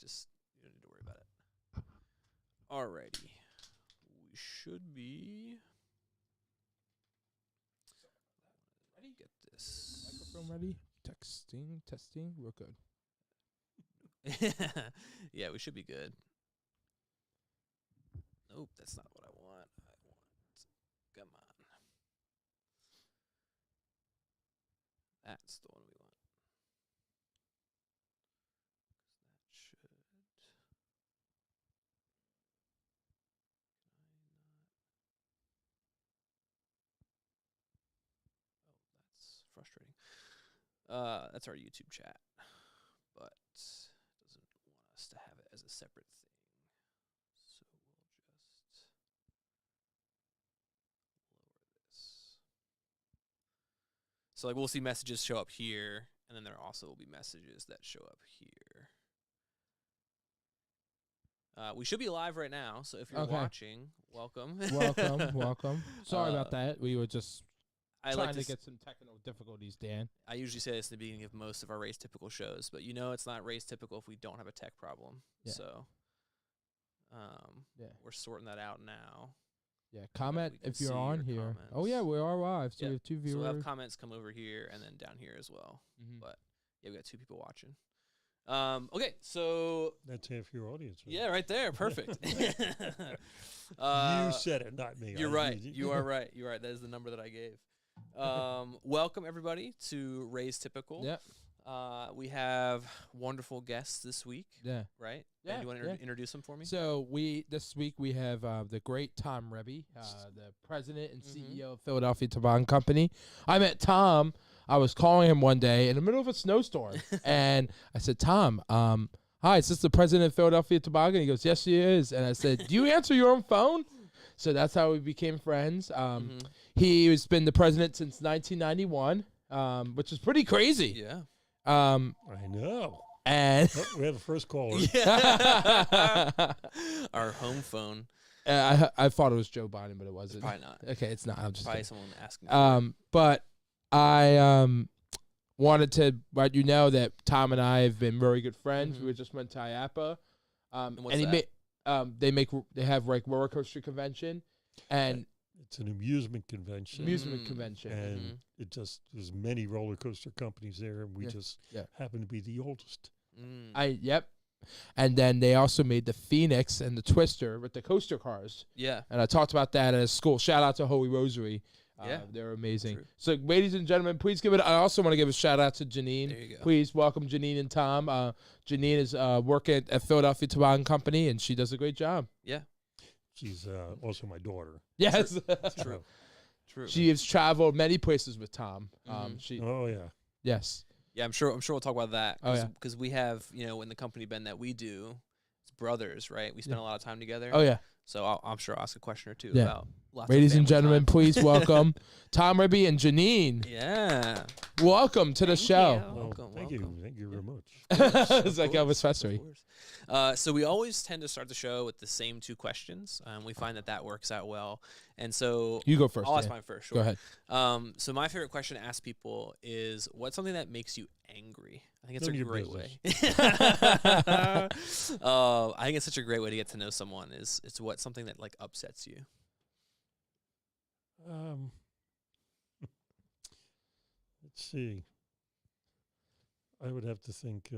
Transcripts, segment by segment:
Just you don't need to worry about it. Alrighty. We should be ready. Get this. Microphone ready? Testing. We're good. Yeah, we should be good. Nope, that's not what I want. Come on. That's the one we want. That should. Oh, that's frustrating. That's our YouTube chat, but it doesn't want us to have it as a separate thing. So we'll just lower this. So like we'll see messages show up here, and then there also will be messages that show up here. We should be live right now, so if you're watching, welcome. Welcome. Sorry about that. We were just trying to get some technical difficulties, Dan. I usually say this in the beginning of most of our Race Typical shows, but it's not Race Typical if we don't have a tech problem. Yeah. So we're sorting that out now. Yeah, comment if you're on here. Comments. Oh, yeah, we are live, so we have 2 viewers. So we'll have comments come over here and then down here as well. Mm-hmm. But, yeah, we got 2 people watching. Okay, so... That's half your audience. Right? Yeah, right there. Perfect. You said it, not me. You're right. You are right. You're right. That is the number that I gave. Welcome, everybody, to Race Typical. Yeah. We have wonderful guests this week. Yeah. Right? Yeah. And you want to introduce them for me? So this week we have the great Tom Rebbie, the president and CEO of Philadelphia Toboggan Company. I met Tom. I was calling him one day in the middle of a snowstorm, and I said, Tom, hi, is this the president of Philadelphia Toboggan? He goes, yes, he is. And I said, do you answer your own phone? So that's how we became friends. He has been the president since 1991, which is pretty crazy. Yeah. I know. And we have the first caller. Our home phone. I thought it was Joe Biden, but it wasn't. Probably not. Okay, it's not. I'm just probably someone asking. But I wanted to let you know that Tom and I have been very good friends. We just went to IAPA. And what's that? They have like roller coaster convention, and it's an amusement convention. And there's many roller coaster companies there, and we just happen to be the oldest. And then they also made the Phoenix and the Twister with the coaster cars. Yeah. And I talked about that at a school. Shout out to Holy Rosary. They're amazing. True. So, ladies and gentlemen, please give it. I also want to give a shout out to Janine. There you go. Please welcome Janine and Tom. Janine is working at Philadelphia Toboggan Company, and she does a great job. Yeah. She's also my daughter. Yes. True. She has traveled many places with Tom. Yes. Yeah, I'm sure we'll talk about that. Because we have, in the company, Ben, that we do, it's brothers, right? We spend a lot of time together. Oh, yeah. So I'm sure I'll ask a question or two about lots Ladies of and gentlemen, time. please welcome Tom Rebbie and Janine. Yeah. Welcome to the show. Welcome. Thank you very much. It's like Elvis Presley. So we always tend to start the show with the same 2 questions. We find that works out well. And so you go first. I'll ask mine first. Sure. Go ahead. So my favorite question to ask people is, what's something that makes you angry? I think it's a great way. I think it's such a great way to get to know someone. It's what's something that like upsets you. Let's see. I would have to think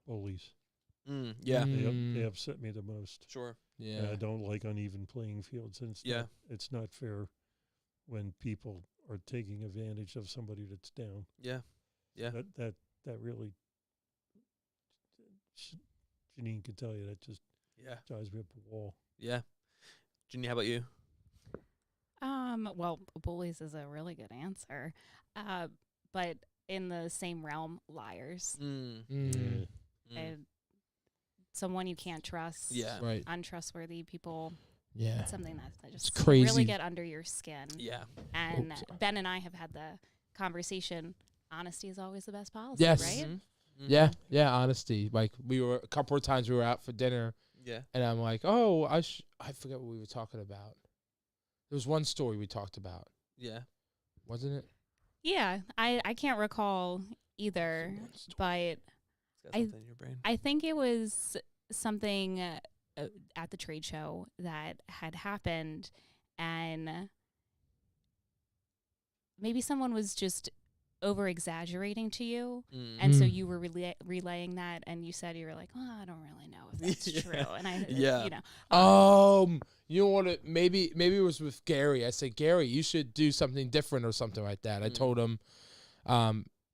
bullies. Yeah. They upset me the most. Sure. Yeah. I don't like uneven playing fields, and it's not fair when people are taking advantage of somebody that's down. Yeah. Yeah. That really, Janine can tell you, that just drives me up the wall. Yeah. Janine, how about you? Well, bullies is a really good answer. But in the same realm, liars. And someone you can't trust. Yeah. Right. Untrustworthy people. Yeah. It's something that just crazy. Really get under your skin. Yeah. And Ben and I have had the conversation. Honesty is always the best policy, yes. right? Yeah. Yeah. Honesty. Like a couple of times we were out for dinner. Yeah. And I'm like, oh, I forget what we were talking about. There was one story we talked about. Yeah. Wasn't it? Yeah. I can't recall either, but It's got something in your brain. I think it was something at the trade show that had happened, and maybe someone was just over exaggerating to you, and so you were relaying that, and you said you were like, "Oh, I don't really know if that's true," and I, you know, you know what? Maybe it was with Gary. I said, Gary, you should do something different or something like that. I told him,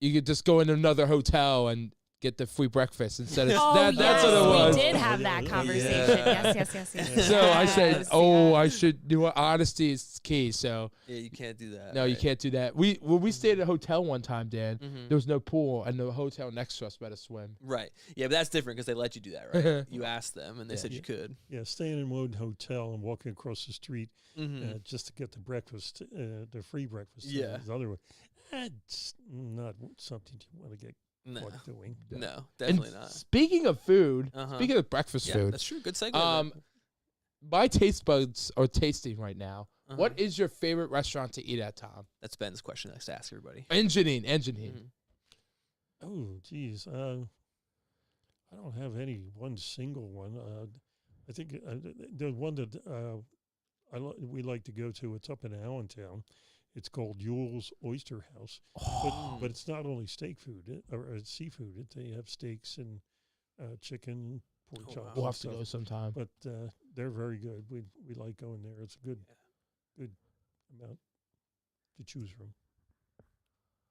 you could just go in another hotel and get the free breakfast instead of that's what it was. We did have that conversation. Yes. So I said, I should do it. Honesty is key. So yeah, you can't do that. No, right? you can't do that. When we stayed at a hotel one time, Dan, there was no pool, and the hotel next to us let us swim. Right. Yeah, but that's different because they let you do that, right? You asked them, and they said you could. Yeah, staying in one hotel and walking across the street just to get the breakfast, the free breakfast. Yeah. The other way. That's not something you want to get caught doing. No, definitely And not. Speaking of food, speaking of breakfast food, that's true. Good segue. my taste buds are tasting right now. What is your favorite restaurant to eat at, Tom? That's Ben's question. I like to ask everybody. Engineering. Oh, geez. I don't have any one single one. I think the one that we like to go to, it's up in Allentown. It's called Yule's Oyster House, but it's not only steak food or seafood. They have steaks and chicken, pork chops. We'll have to go sometime. But they're very good. We like going there. It's a good amount to choose from.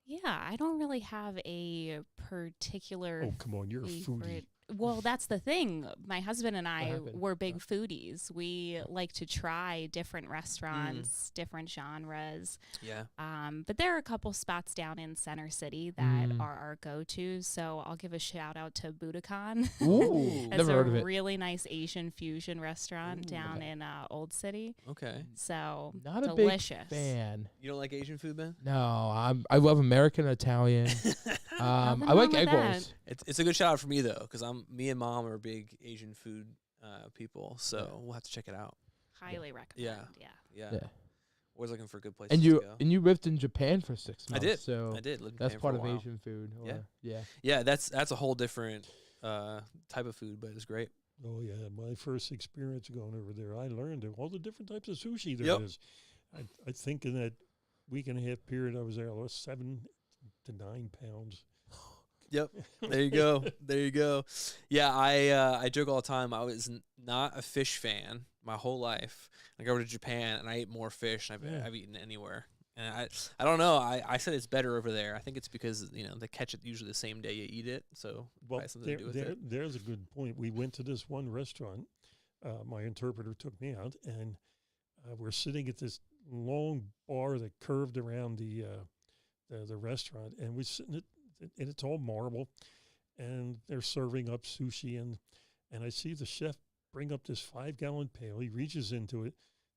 Yeah, I don't really have a particular. Oh, come on, you're a foodie. Well, that's the thing. My husband and I were big foodies. We like to try different restaurants, different genres. Yeah. But there are a couple spots down in Center City that are our go-tos. So I'll give a shout out to Budokan. Ooh, It's never heard of it. a really nice Asian fusion restaurant down in Old City. Okay. So Not delicious. a big fan. You don't like Asian food, Ben? No, I love American and Italian. I like egg rolls. It's a good shout out for me though, because me and Mom are big Asian food people, so we'll have to check it out. Highly recommend. Yeah. Always looking for good places And to go. you lived in Japan for 6 months. I did. So I did. Lived in that's Japan part for of a while. Asian food. Yeah, that's a whole different type of food, but it's great. Oh, yeah. My first experience going over there, I learned all the different types of sushi there is. I think in that week and a half period I was there, I lost 7 to 9 pounds. Yep. There you go. There you go. Yeah, I joke all the time. I was not a fish fan my whole life. I go to Japan and I ate more fish than I've eaten anywhere. And I don't know. I said it's better over there. I think it's because they catch it usually the same day you eat it. So probably something to do with it. There's a good point. We went to this one restaurant. My interpreter took me out, and we're sitting at this long bar that curved around the restaurant, and we're sitting and it's all marble, and they're serving up sushi, and I see the chef bring up this 5-gallon pail. He reaches into it,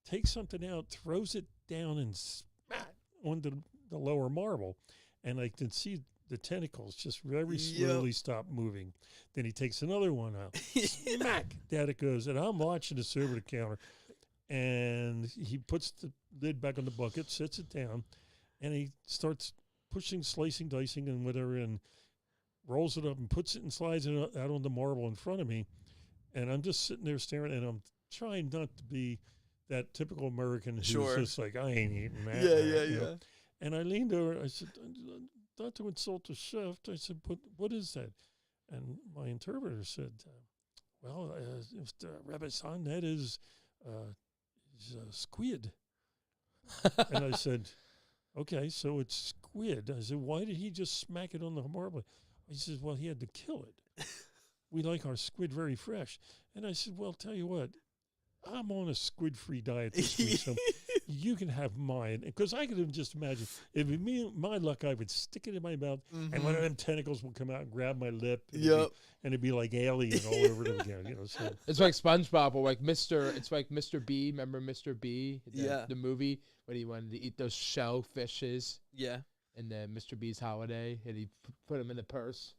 takes something out, throws it down, and smack onto the lower marble, and I can see the tentacles just very slowly stop moving. Then he takes another one out, smack, down it goes, and I'm watching this over the counter, and he puts the lid back on the bucket, sets it down, and he starts pushing, slicing, dicing, and whatever, and rolls it up and puts it and slides it out on the marble in front of me. And I'm just sitting there staring, and I'm trying not to be that typical American who's just like, I ain't eating that. Yeah. And I leaned over, I said, not to insult the chef, I said, what is that? And my interpreter said, Rebbie-san, that is squid. And I said, okay, so it's squid. I said, why did he just smack it on the marble? He says, well, he had to kill it. We like our squid very fresh. And I said, well, tell you what, I'm on a squid-free diet this week, so you can have mine. Because I could just imagine, if it me, my luck, I would stick it in my mouth, and one of them tentacles would come out and grab my lip, and it'd be like alien all over it again. So. It's like SpongeBob or like It's like Mr. B. Remember Mr. B? The movie when he wanted to eat those shellfishes. Yeah. And then Mr. B's holiday, and he put them in the purse.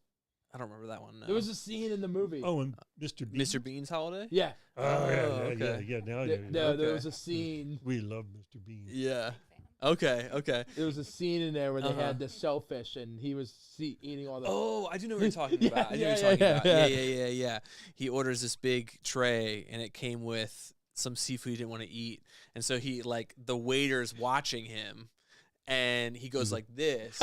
I don't remember that one. No. There was a scene in the movie. Oh, and Mr. Bean? Mr. Bean's holiday? Yeah. Yeah. Now there was a scene. We love Mr. Bean. Yeah. Okay. Okay. There was a scene in there where they had the shellfish, and he was eating all the. Oh, I do know what you're talking about. I know what you're talking about. Yeah. He orders this big tray, and it came with some seafood he didn't want to eat, and so he the waiter's watching him, and he goes like this.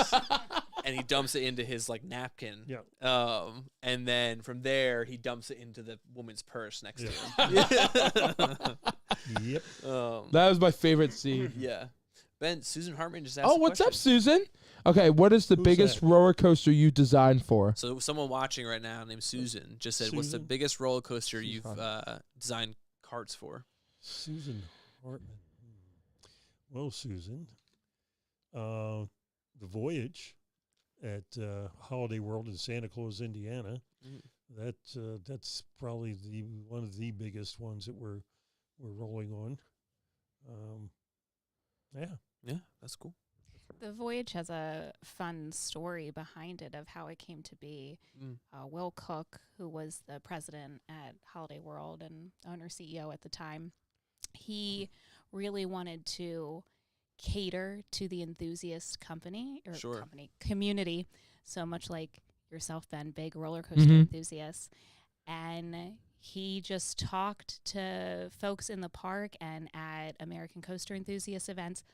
And he dumps it into his napkin. Yeah. And then from there he dumps it into the woman's purse next to him. Yep. That was my favorite scene. Yeah. Ben, Susan Hartman just asked. Oh, what's up, Susan? Okay, what is the biggest roller coaster you designed for? So someone watching right now named Susan just said, "What's the biggest roller coaster you've designed carts for?" Susan Hartman. Well, Susan, the Voyage at Holiday World in Santa Claus, Indiana. That's probably one of the biggest ones that we're rolling on. Yeah, that's cool. The Voyage has a fun story behind it of how it came to be. Will Cook, who was the president at Holiday World and owner CEO at the time, he really wanted to cater to the enthusiast community, so much like yourself, Ben, big roller coaster enthusiasts. And he just talked to folks in the park and at American Coaster Enthusiast events.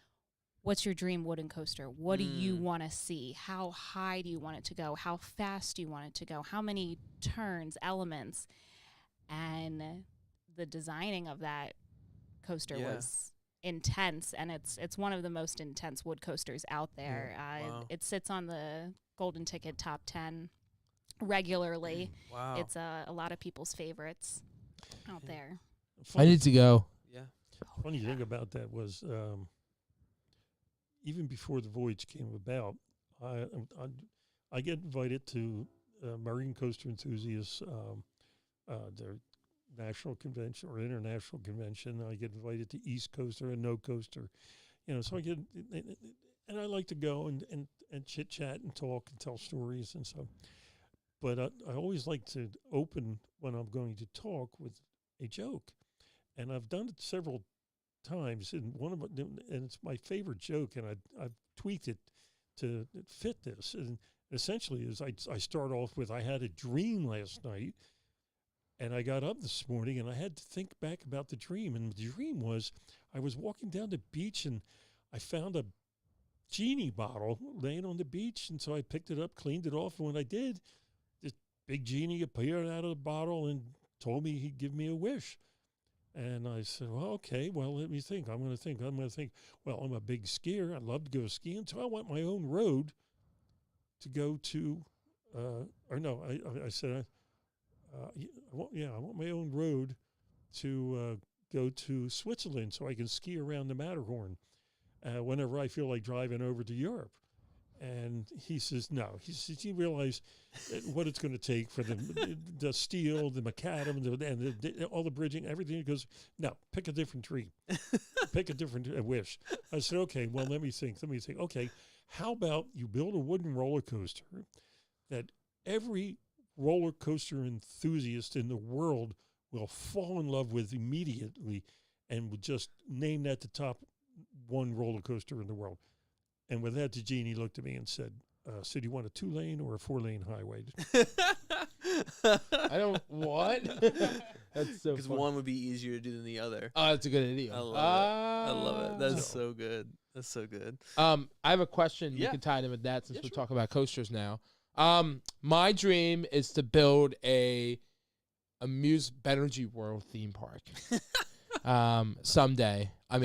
What's your dream wooden coaster? What do you want to see? How high do you want it to go? How fast do you want it to go? How many turns, elements? And the designing of that coaster was intense, and it's one of the most intense wood coasters out there. Wow. It sits on the Golden Ticket top 10 regularly. Wow. It's a lot of people's favorites out there. I need to go. Yeah. Funny thing about that was even before the Voyage came about, I get invited to Marine Coaster Enthusiasts, their national convention or international convention. I get invited to East Coaster and No Coaster, so I get, and I like to go and chit chat and talk and tell stories and stuff. But I always like to open when I'm going to talk with a joke, and I've done it several times. And and it's my favorite joke, and I've tweaked it to fit this. And essentially, is I start off with, I had a dream last night. And I got up this morning, and I had to think back about the dream. And the dream was, I was walking down the beach, and I found a genie bottle laying on the beach. And so I picked it up, cleaned it off. And when I did, this big genie appeared out of the bottle and told me he'd give me a wish. And I said, well, okay, well, let me think. I'm going to think. Well, I'm a big skier. I love to go skiing. So I want my own road to go to, I said, I want my own road to go to Switzerland so I can ski around the Matterhorn whenever I feel like driving over to Europe. And he says, no. He says, you realize what it's going to take for the steel, the macadam, and all the bridging, everything. He goes, no, pick a different dream. Pick a different wish. I said, okay, well, let me think. Okay, how about you build a wooden roller coaster that every roller coaster enthusiast in the world will fall in love with immediately and would just name that the top one roller coaster in the world. And with that, the genie looked at me and said, so do you want a 2-lane or a 4-lane highway? I don't, what? That's so Because one would be easier to do than the other. Oh, that's a good idea. I love it. That's so good. That's so good. I have a question. You can tie it in with that since we're talking about coasters now. My dream is to build a Benergy World theme park. Someday. I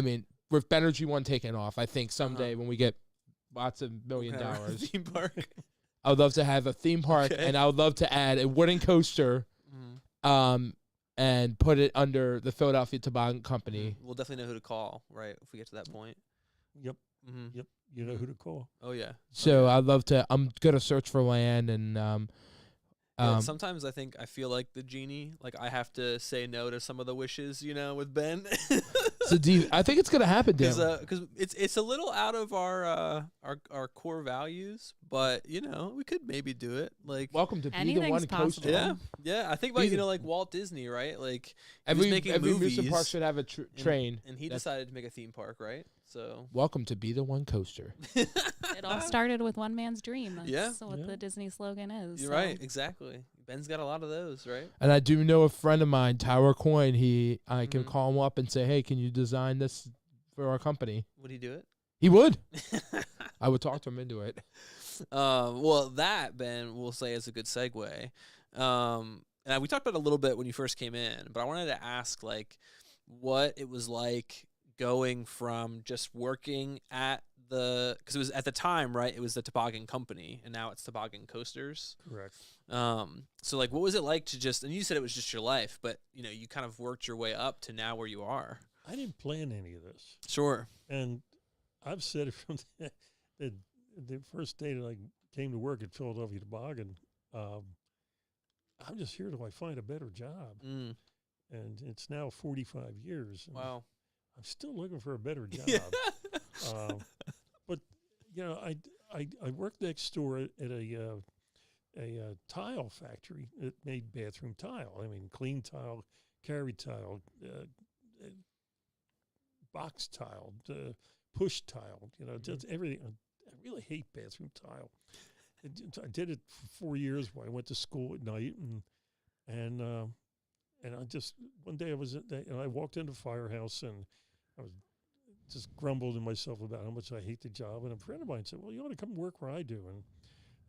mean, with Benergy 1 taking off, I think someday when we get lots of $1 million, theme park. I would love to have a theme park, and I would love to add a wooden coaster, and put it under the Philadelphia Toboggan Company. We'll definitely know who to call, right? If we get to that point. Yep. Yep. You know who to call. Oh yeah. So I'd love to. I'm gonna search for land and. Sometimes I feel like the genie, like I have to say no to some of the wishes, with Ben. So I think it's gonna happen, Dan. Because it's a little out of our core values, but we could maybe do it. Like welcome to be the one coaster. Yeah. I think about like Walt Disney, right? Like every making movies. amusement park should have a train. And he decided to make a theme park, right? So welcome to Be the One Coaster. It all started with one man's dream. That's Yeah. what the Disney slogan is. You're right, exactly. Ben's got a lot of those, right? And I do know a friend of mine, Tyler Coyne. I can call him up and say, hey, can you design this for our company? Would he do it? He would. I would talk to him into it. Well, that, Ben, we'll say is a good segue. And we talked about it a little bit when you first came in, but I wanted to ask, like, what it was like going from just working at because it was at the time, right? It was the Toboggan Company, and now it's Toboggan Coasters. Correct. So, like, what was it like to just, and you said it was just your life, but, you know, you kind of worked your way up to now where you are. I didn't plan any of this. Sure. And I've said it from the first day that I came to work at Philadelphia Toboggan, I'm just here till I find a better job. Mm. And it's now 45 years. Wow. I'm still looking for a better job. But, you know, I worked next door at a tile factory that made bathroom tile. I mean, clean tile, carry tile, box tile, push tile, you know, just everything. I really hate bathroom tile. I did it for 4 years while I went to school at night, and I just one day I walked into the firehouse and I was just grumbled to myself about how much I hate the job. And a friend of mine said, "Well, you ought to come work where I do." And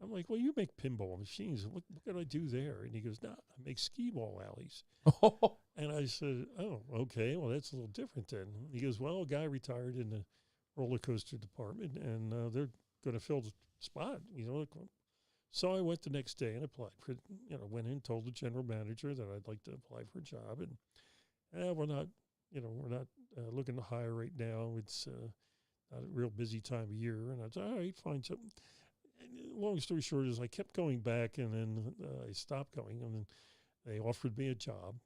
I'm like, "Well, you make pinball machines. What can I do there?" And he goes, "No, I make skee ball alleys." And I said, "Oh, okay. Well, that's a little different then." He goes, "Well, a guy retired in the roller coaster department, and they're going to fill the spot, you know." So I went the next day and applied for, you know, went in, told the general manager that I'd like to apply for a job, and we're not looking to hire right now. It's not a real busy time of year. And I said, all right, find something. And long story short is I kept going back, and then I stopped going, and then they offered me a job,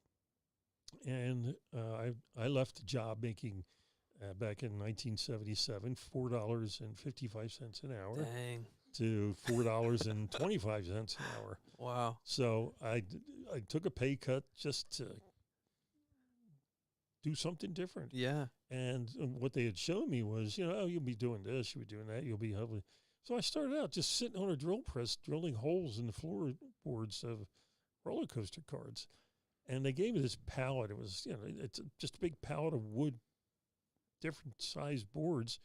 and I left the job making back in 1977 $4.55 an hour. Dang. To $4.25 an hour. Wow. So I took a pay cut just to do something different. Yeah. And what they had shown me was, you know, oh, you'll be doing this, you'll be doing that, you'll be helping. So I started out just sitting on a drill press, drilling holes in the floorboards of roller coaster cards. And they gave me this pallet. It was, you know, it's just a big pallet of wood, different sized boards,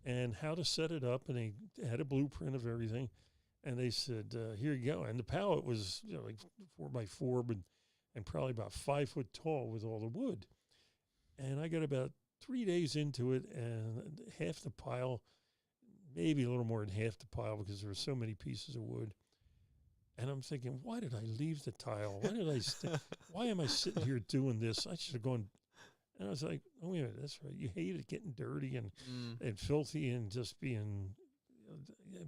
and how to set it up. And they had a blueprint of everything. And they said, here you go. And the pallet was, you know, like 4x4, and probably about 5 foot tall with all the wood. And I got about 3 days into it, and half the pile, maybe a little more than half the pile, because there were so many pieces of wood. And I'm thinking, why did I leave the tile? Why did why am I sitting here doing this? I should have gone. And I was like, oh, wait a minute, that's right. You hate it getting dirty and filthy and just being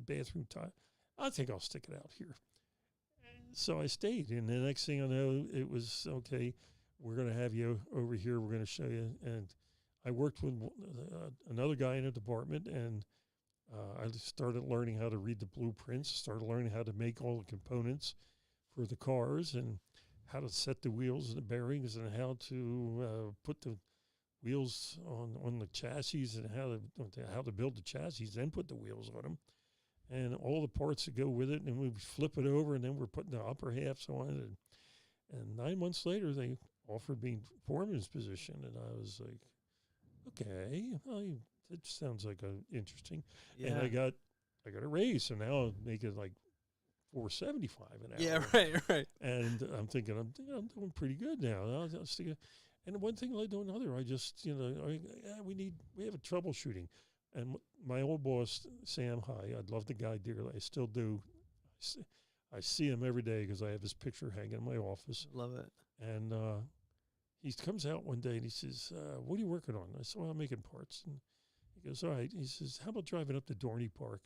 bathroom tile. I think I'll stick it out here. So I stayed. And the next thing I know, it was, okay, we're going to have you over here. We're going to show you. And I worked with another guy in a department, and I started learning how to read the blueprints, started learning how to make all the components for the cars, and how to set the wheels and the bearings, and how to put the wheels on the chassis, and how to build the chassis, then put the wheels on them, and all the parts that go with it. And we flip it over, and then we're putting the upper halves on it. And 9 months later, they offered me foreman's position, and I was like, okay, well, it sounds like interesting. Yeah. And I got a raise, so now I'm making like $4.75 an hour. Yeah, right. And I'm thinking, I'm doing pretty good now. And one thing led to another. I just, we have a troubleshooting. And my old boss, Sam High, I love the guy dearly. I still do. I see him every day because I have his picture hanging in my office. Love it. And he comes out one day and he says, what are you working on? I said, well, I'm making parts. And he goes, all right. He says, how about driving up to Dorney Park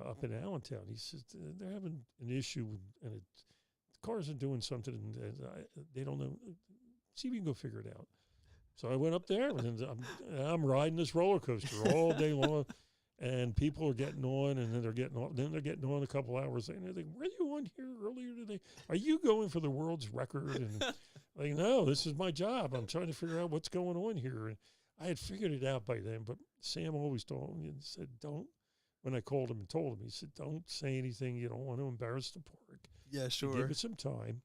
up in Allentown? He says, they're having an issue, and the cars are doing something, and they don't know. See if you can go figure it out. So I went up there, and I'm riding this roller coaster all day long, and people are getting on, and then they're getting on. Then they're getting on a couple hours later. And they're like, were you on here earlier today? Are you going for the world's record? And like, no, this is my job. I'm trying to figure out what's going on here. And I had figured it out by then, but Sam always told me and said, don't, when I called him and told him, he said, don't say anything. You don't want to embarrass the park. Yeah, sure. Give it some time.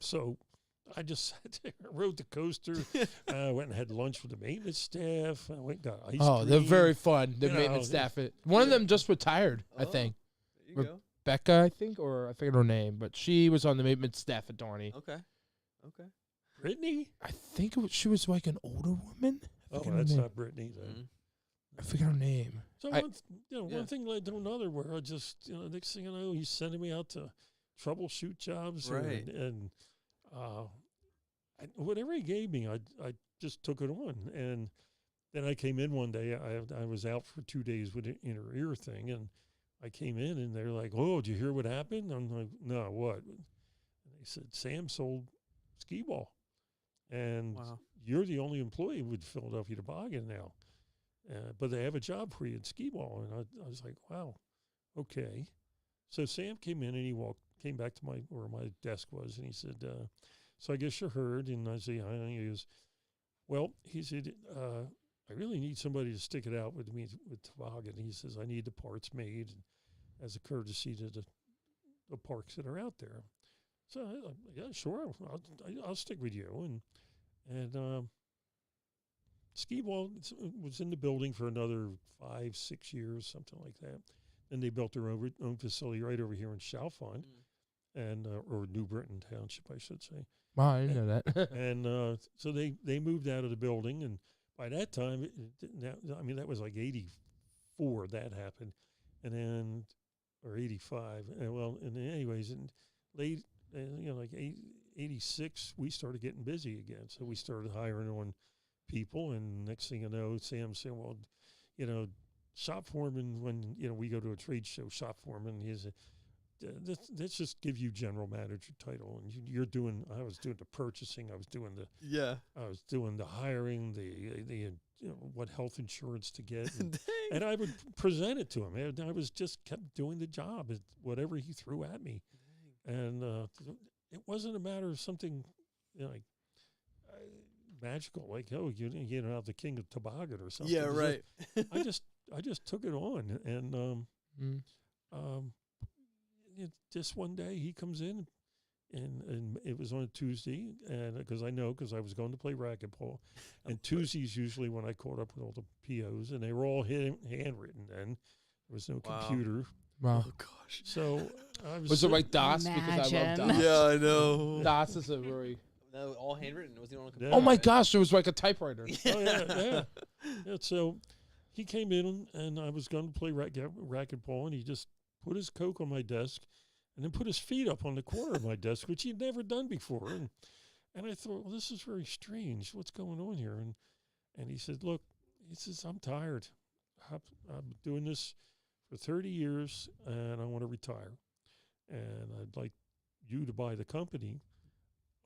So I just sat there, rode the coaster, went and had lunch with the maintenance staff. I went and got ice cream. They're very fun. The You maintenance know, staff. One of them just retired, I Oh, think. There you go. Becca, I think, or I forget her name, but she was on the maintenance staff at Dorney. Okay. Okay. Brittany? I think she was like an older woman. I Oh, forget her that's name. not Brittany then. I forget her name. So one thing led to another, where I just, next thing I know, he's sending me out to troubleshoot jobs, Right. and whatever he gave me, I just took it on. And then I came in one day. I was out for 2 days with an inner ear thing, and I came in, and they're like, "Oh, did you hear what happened?" I'm like, "No, what?" And they said, "Sam sold skee ball, and Wow. you're the only employee with Philadelphia Toboggan now. But they have a job for you in skee ball." And I was like, wow, okay. So Sam came in, and he came back to where my desk was, and he said, so I guess you heard. And I said, yeah. He goes, well, he said, I really need somebody to stick it out with me with Toboggan. He says, I need the parts made as a courtesy to the parks that are out there. So yeah, sure, I'll stick with you. And skee ball was in the building for another 5-6 years, something like that. Then they built their own facility right over here in Chalfont, and or New Britain Township, I should say. Wow, I didn't know that. And so they moved out of the building, and by that time, that was like 84 that happened, and then, or 85. And anyways, in late, like 86, we started getting busy again. So we started hiring on people, and next thing you know, Sam said, well, shop foreman, when, we go to a trade show, shop foreman, he's let's just give you general manager title. And I was doing the purchasing, I was doing the hiring, the what health insurance to get. And I would present it to him. And I was just kept doing the job, whatever he threw at me. And it wasn't a matter of something, like, magical, like, oh, you know, the king of toboggan or something. Yeah, right. I just took it on, and just one day he comes in, and it was on a Tuesday, and because I was going to play racquetball, and Tuesdays usually when I caught up with all the POs, and they were all handwritten then. There was no computer. Wow. Oh gosh. So I Was it like DOS? Because I love Imagine. DOS. Yeah, I know. DOS is a very... No, all handwritten. Was the only Yeah. Oh my gosh, it was like a typewriter. Oh yeah. So he came in, and I was going to play racquetball, and he just put his Coke on my desk, and then put his feet up on the corner of my desk, which he'd never done before. And I thought, well, this is very strange. What's going on here? And he said, look, I'm tired. I'm doing this for 30 years, and I want to retire. And I'd like you to buy the company,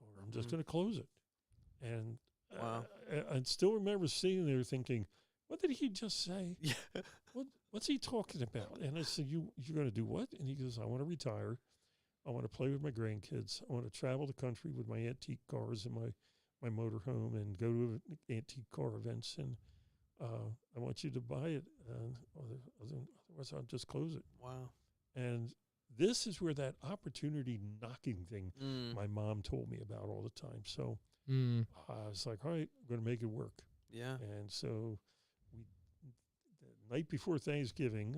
or I'm just going to close it. And Wow. I still remember sitting there thinking, what did he just say? Yeah. What's he talking about? And I said, you're going to do what? And he goes, I want to retire. I want to play with my grandkids. I want to travel the country with my antique cars and my motorhome, and go to antique car events. And I want you to buy it. Otherwise, I'll just close it. Wow. And this is where that opportunity knocking thing my mom told me about all the time. So I was like, all right, I'm going to make it work. Yeah. And so the night before Thanksgiving,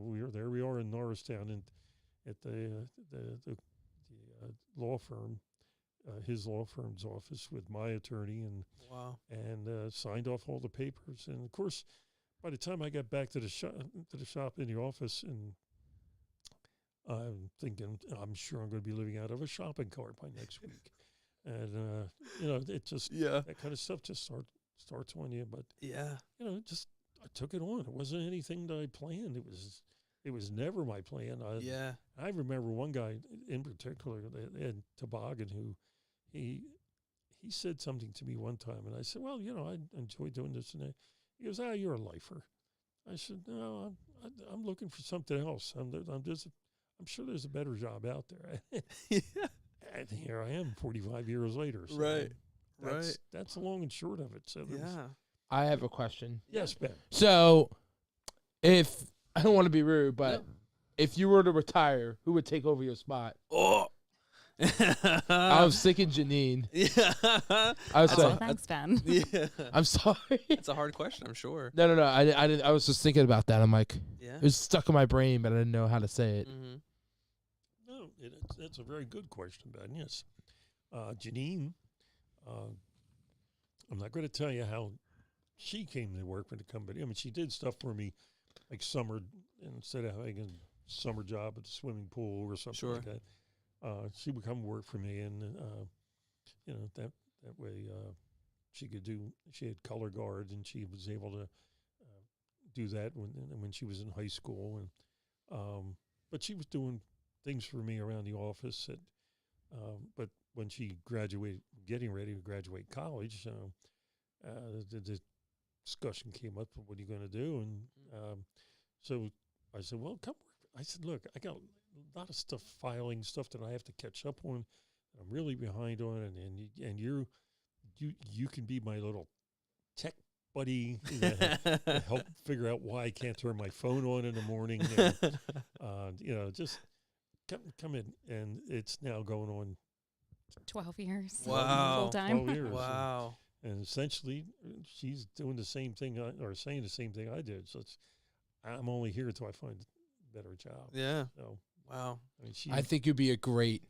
we are in Norristown, at the law firm, his law firm's office, with my attorney, and Wow. and signed off all the papers. And of course, by the time I got back to the shop in the office, and I'm thinking, I'm sure I'm going to be living out of a shopping cart by next week. And it just that kind of stuff just starts on you. But Yeah. I took it on. It wasn't anything that I planned. It was never my plan. I remember one guy in particular at Toboggan who he said something to me one time, and I said, well, I enjoy doing this and that. He goes, you're a lifer. I said, no, I'm looking for something else. I'm sure there's a better job out there. Yeah. And here I am 45 years later. So Right. That's the long and short of it. So Yeah. I have a question. Yes, Ben. So, if I don't want to be rude, but if you were to retire, who would take over your spot? Oh. I was thinking Janine. Yeah. I was Oh, like, thanks, Ben. Yeah. I'm sorry. It's a hard question, I'm sure. No. I didn't. I was just thinking about that. I'm like, Yeah. it was stuck in my brain, but I didn't know how to say it. Mm-hmm. No, that's a very good question, Ben. Yes. Janine, I'm not going to tell you how she came to work for the company. I mean, she did stuff for me like summer, instead of having a summer job at the swimming pool or something Sure. like that. She would come work for me, and that way she had color guard, and she was able to do that when she was in high school, and but she was doing things for me around the office. But when she getting ready to graduate college, the discussion came up of what are you going to do, and so I said, well, come work. I said, look, I got a lot of filing stuff that I have to catch up on. I'm really behind on, and you can be my little tech buddy to help figure out why I can't turn my phone on in the morning. And, just come in, and it's now going on 12 years. Wow. Full time. 12 years. Wow. And essentially, she's doing the same thing, or saying the same thing I did. So I'm only here until I find a better job. Yeah. So, Wow. I mean, I think you'd be a great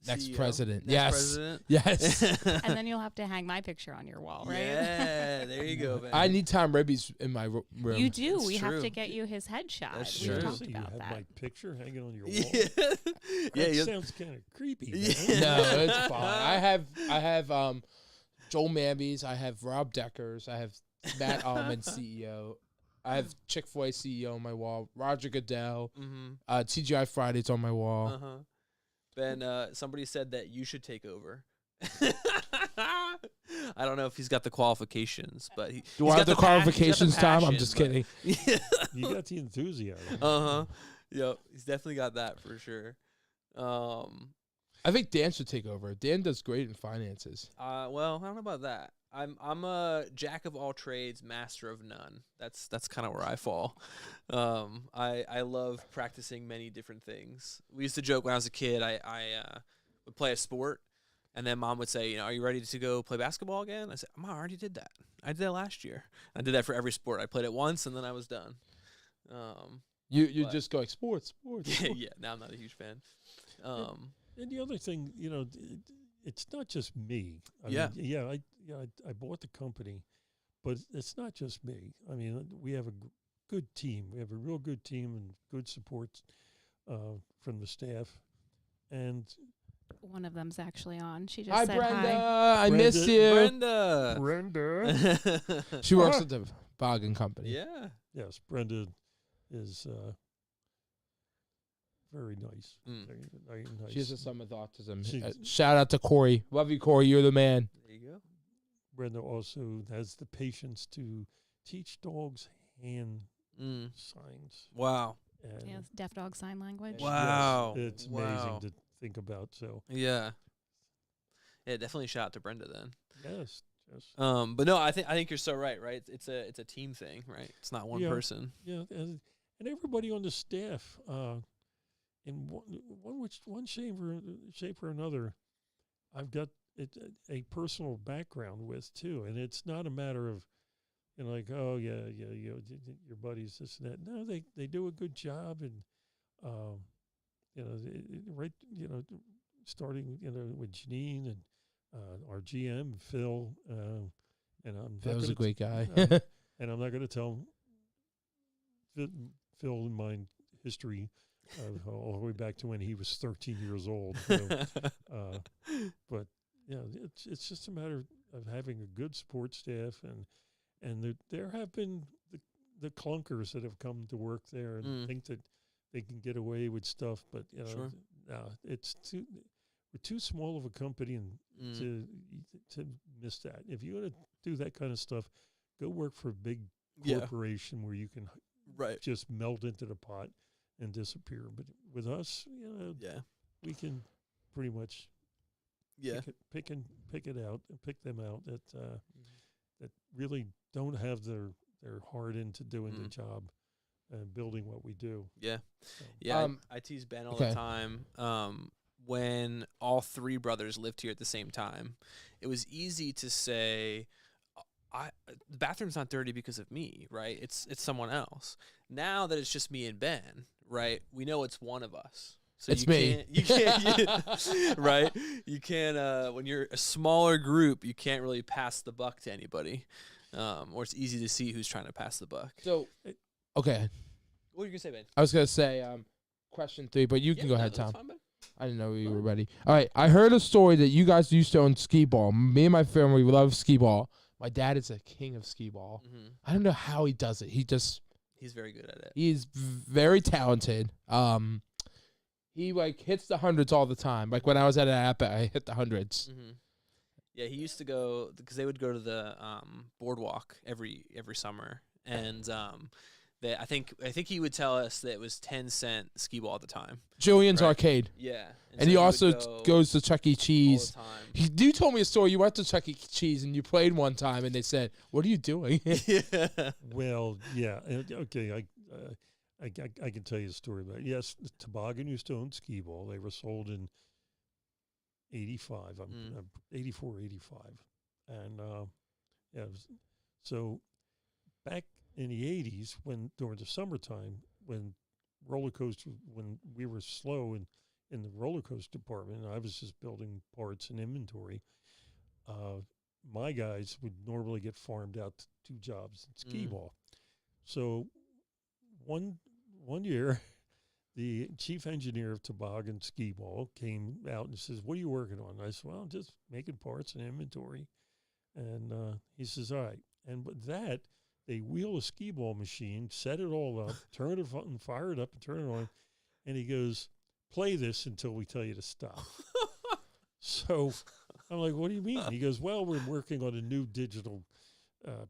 next CEO? president. Next Yes. president? Yes. And then you'll have to hang my picture on your wall, right? Yeah, there you go, man. I need Tom Rebbie's in my room. You do. That's we have true. to get you his headshot. That's We true. talked so you about have that. my picture hanging on your wall. Yeah. That Yeah. sounds kind of creepy. Man. Yeah. No, it's fine. I have Joel Mamby's. I have Rob Decker's. I have Matt Allman, CEO. I have Chick-fil-A CEO on my wall. Roger Goodell. Mm-hmm. TGI Fridays on my wall. Uh-huh. Ben, somebody said that you should take over. I don't know if he's got the qualifications, but Do he's I have got the he's got qualifications, Tom? I'm passion, just but- kidding. Yeah. You got the enthusiasm. Uh-huh. Yep. He's definitely got that for sure. I think Dan should take over. Dan does great in finances. Well, I don't know about that. I'm a jack of all trades, master of none. That's kind of where I fall. I love practicing many different things. We used to joke when I was a kid. I would play a sport, and then Mom would say, "Are you ready to go play basketball again?" I said, "Mom, I already did that. I did that last year. I did that for every sport. I played it once, and then I was done." You But- just go like sports. Yeah. Now I'm not a huge fan. And the other thing, it's not just me. Yeah. I bought the company, but it's not just me. I mean, we have a good team. We have a real good team and good support from the staff. And One of them's actually on. She just Hi, said Brenda. hi. I miss Brenda. you. Brenda. She works at the Toboggan Company. Yeah. Yes, Brenda is very nice. Mm. Very nice. She has a son with autism. She's- Shout out to Corey. Love you, Corey. You're the man. There you go. Brenda also has the patience to teach dogs hand Mm. signs. Wow. And Yes, deaf dog sign language. Wow. Yes, it's Wow. amazing to think about. So Yeah. Yeah, definitely shout out to Brenda then. yes. But no, I think you're so right. It's a team thing, right? It's not one Yeah. person. Yeah, and everybody on the staff, in one shape or another, I've got a personal background with too, and it's not a matter of, like, oh yeah, your buddies this and that. No, they do a good job, and starting with Janine and our GM Phil, and I'm That was a great guy. and I'm not going to tell Phil in my history all the way back to when he was 13 years old. So, but yeah, it's just a matter of having a good support staff, and there have been the clunkers that have come to work there and think that they can get away with stuff, but Sure. no, we're too small of a company and to miss that. If you want to do that kind of stuff, go work for a big corporation where you can Right. just melt into the pot and disappear. But with us, Yeah. we can pretty much Yeah. pick it out and pick them out. That that really don't have their heart into doing the job and building what we do. Yeah. So. Yeah. I tease Ben all the time. When all three brothers lived here at the same time, it was easy to say, the bathroom's not dirty because of me, right? It's someone else. Now that it's just me and Ben, right? We know it's one of us. So it's me. You can't, right? You can't, when you're a smaller group, you can't really pass the buck to anybody. Or it's easy to see who's trying to pass the buck. So, okay. What were you going to say, Ben? I was going to say question 3, but you can go ahead, Tom. Fine, Ben. I didn't know you were ready. All right. I heard a story that you guys used to own skee ball. Me and my family love skee ball. My dad is a king of skee ball. Mm-hmm. I don't know how he does it. He's very good at it. He's very talented. He hits the hundreds all the time. Like when I was at an app, I hit the hundreds. Mm-hmm. Yeah, he used to go because they would go to the boardwalk every summer, and I think he would tell us that it was 10-cent skee ball at the time. Julian's Arcade. Yeah, and so he also goes to Chuck E. Cheese. All the time. You told me a story. You went to Chuck E. Cheese and you played one time, and they said, "What are you doing?" Yeah. Well, yeah, okay. I can tell you a story about it. Yes, the Toboggan used to own skee ball. They were sold in 85. 84, 85. And yeah, so back in the 80s, during the summertime, when we were slow in the roller coaster department, and I was just building parts and inventory, my guys would normally get farmed out to 2 jobs in skee ball. So one year, the chief engineer of Toboggan Skee Ball came out and says, "What are you working on?" And I said, "Well, I'm just making parts and inventory." And he says, "All right." And with that, they wheel a skee ball machine, set it all up, turn it and fire it up and turn it on. And he goes, "Play this until we tell you to stop." So I'm like, "What do you mean?" He goes, "Well, we're working on a new digital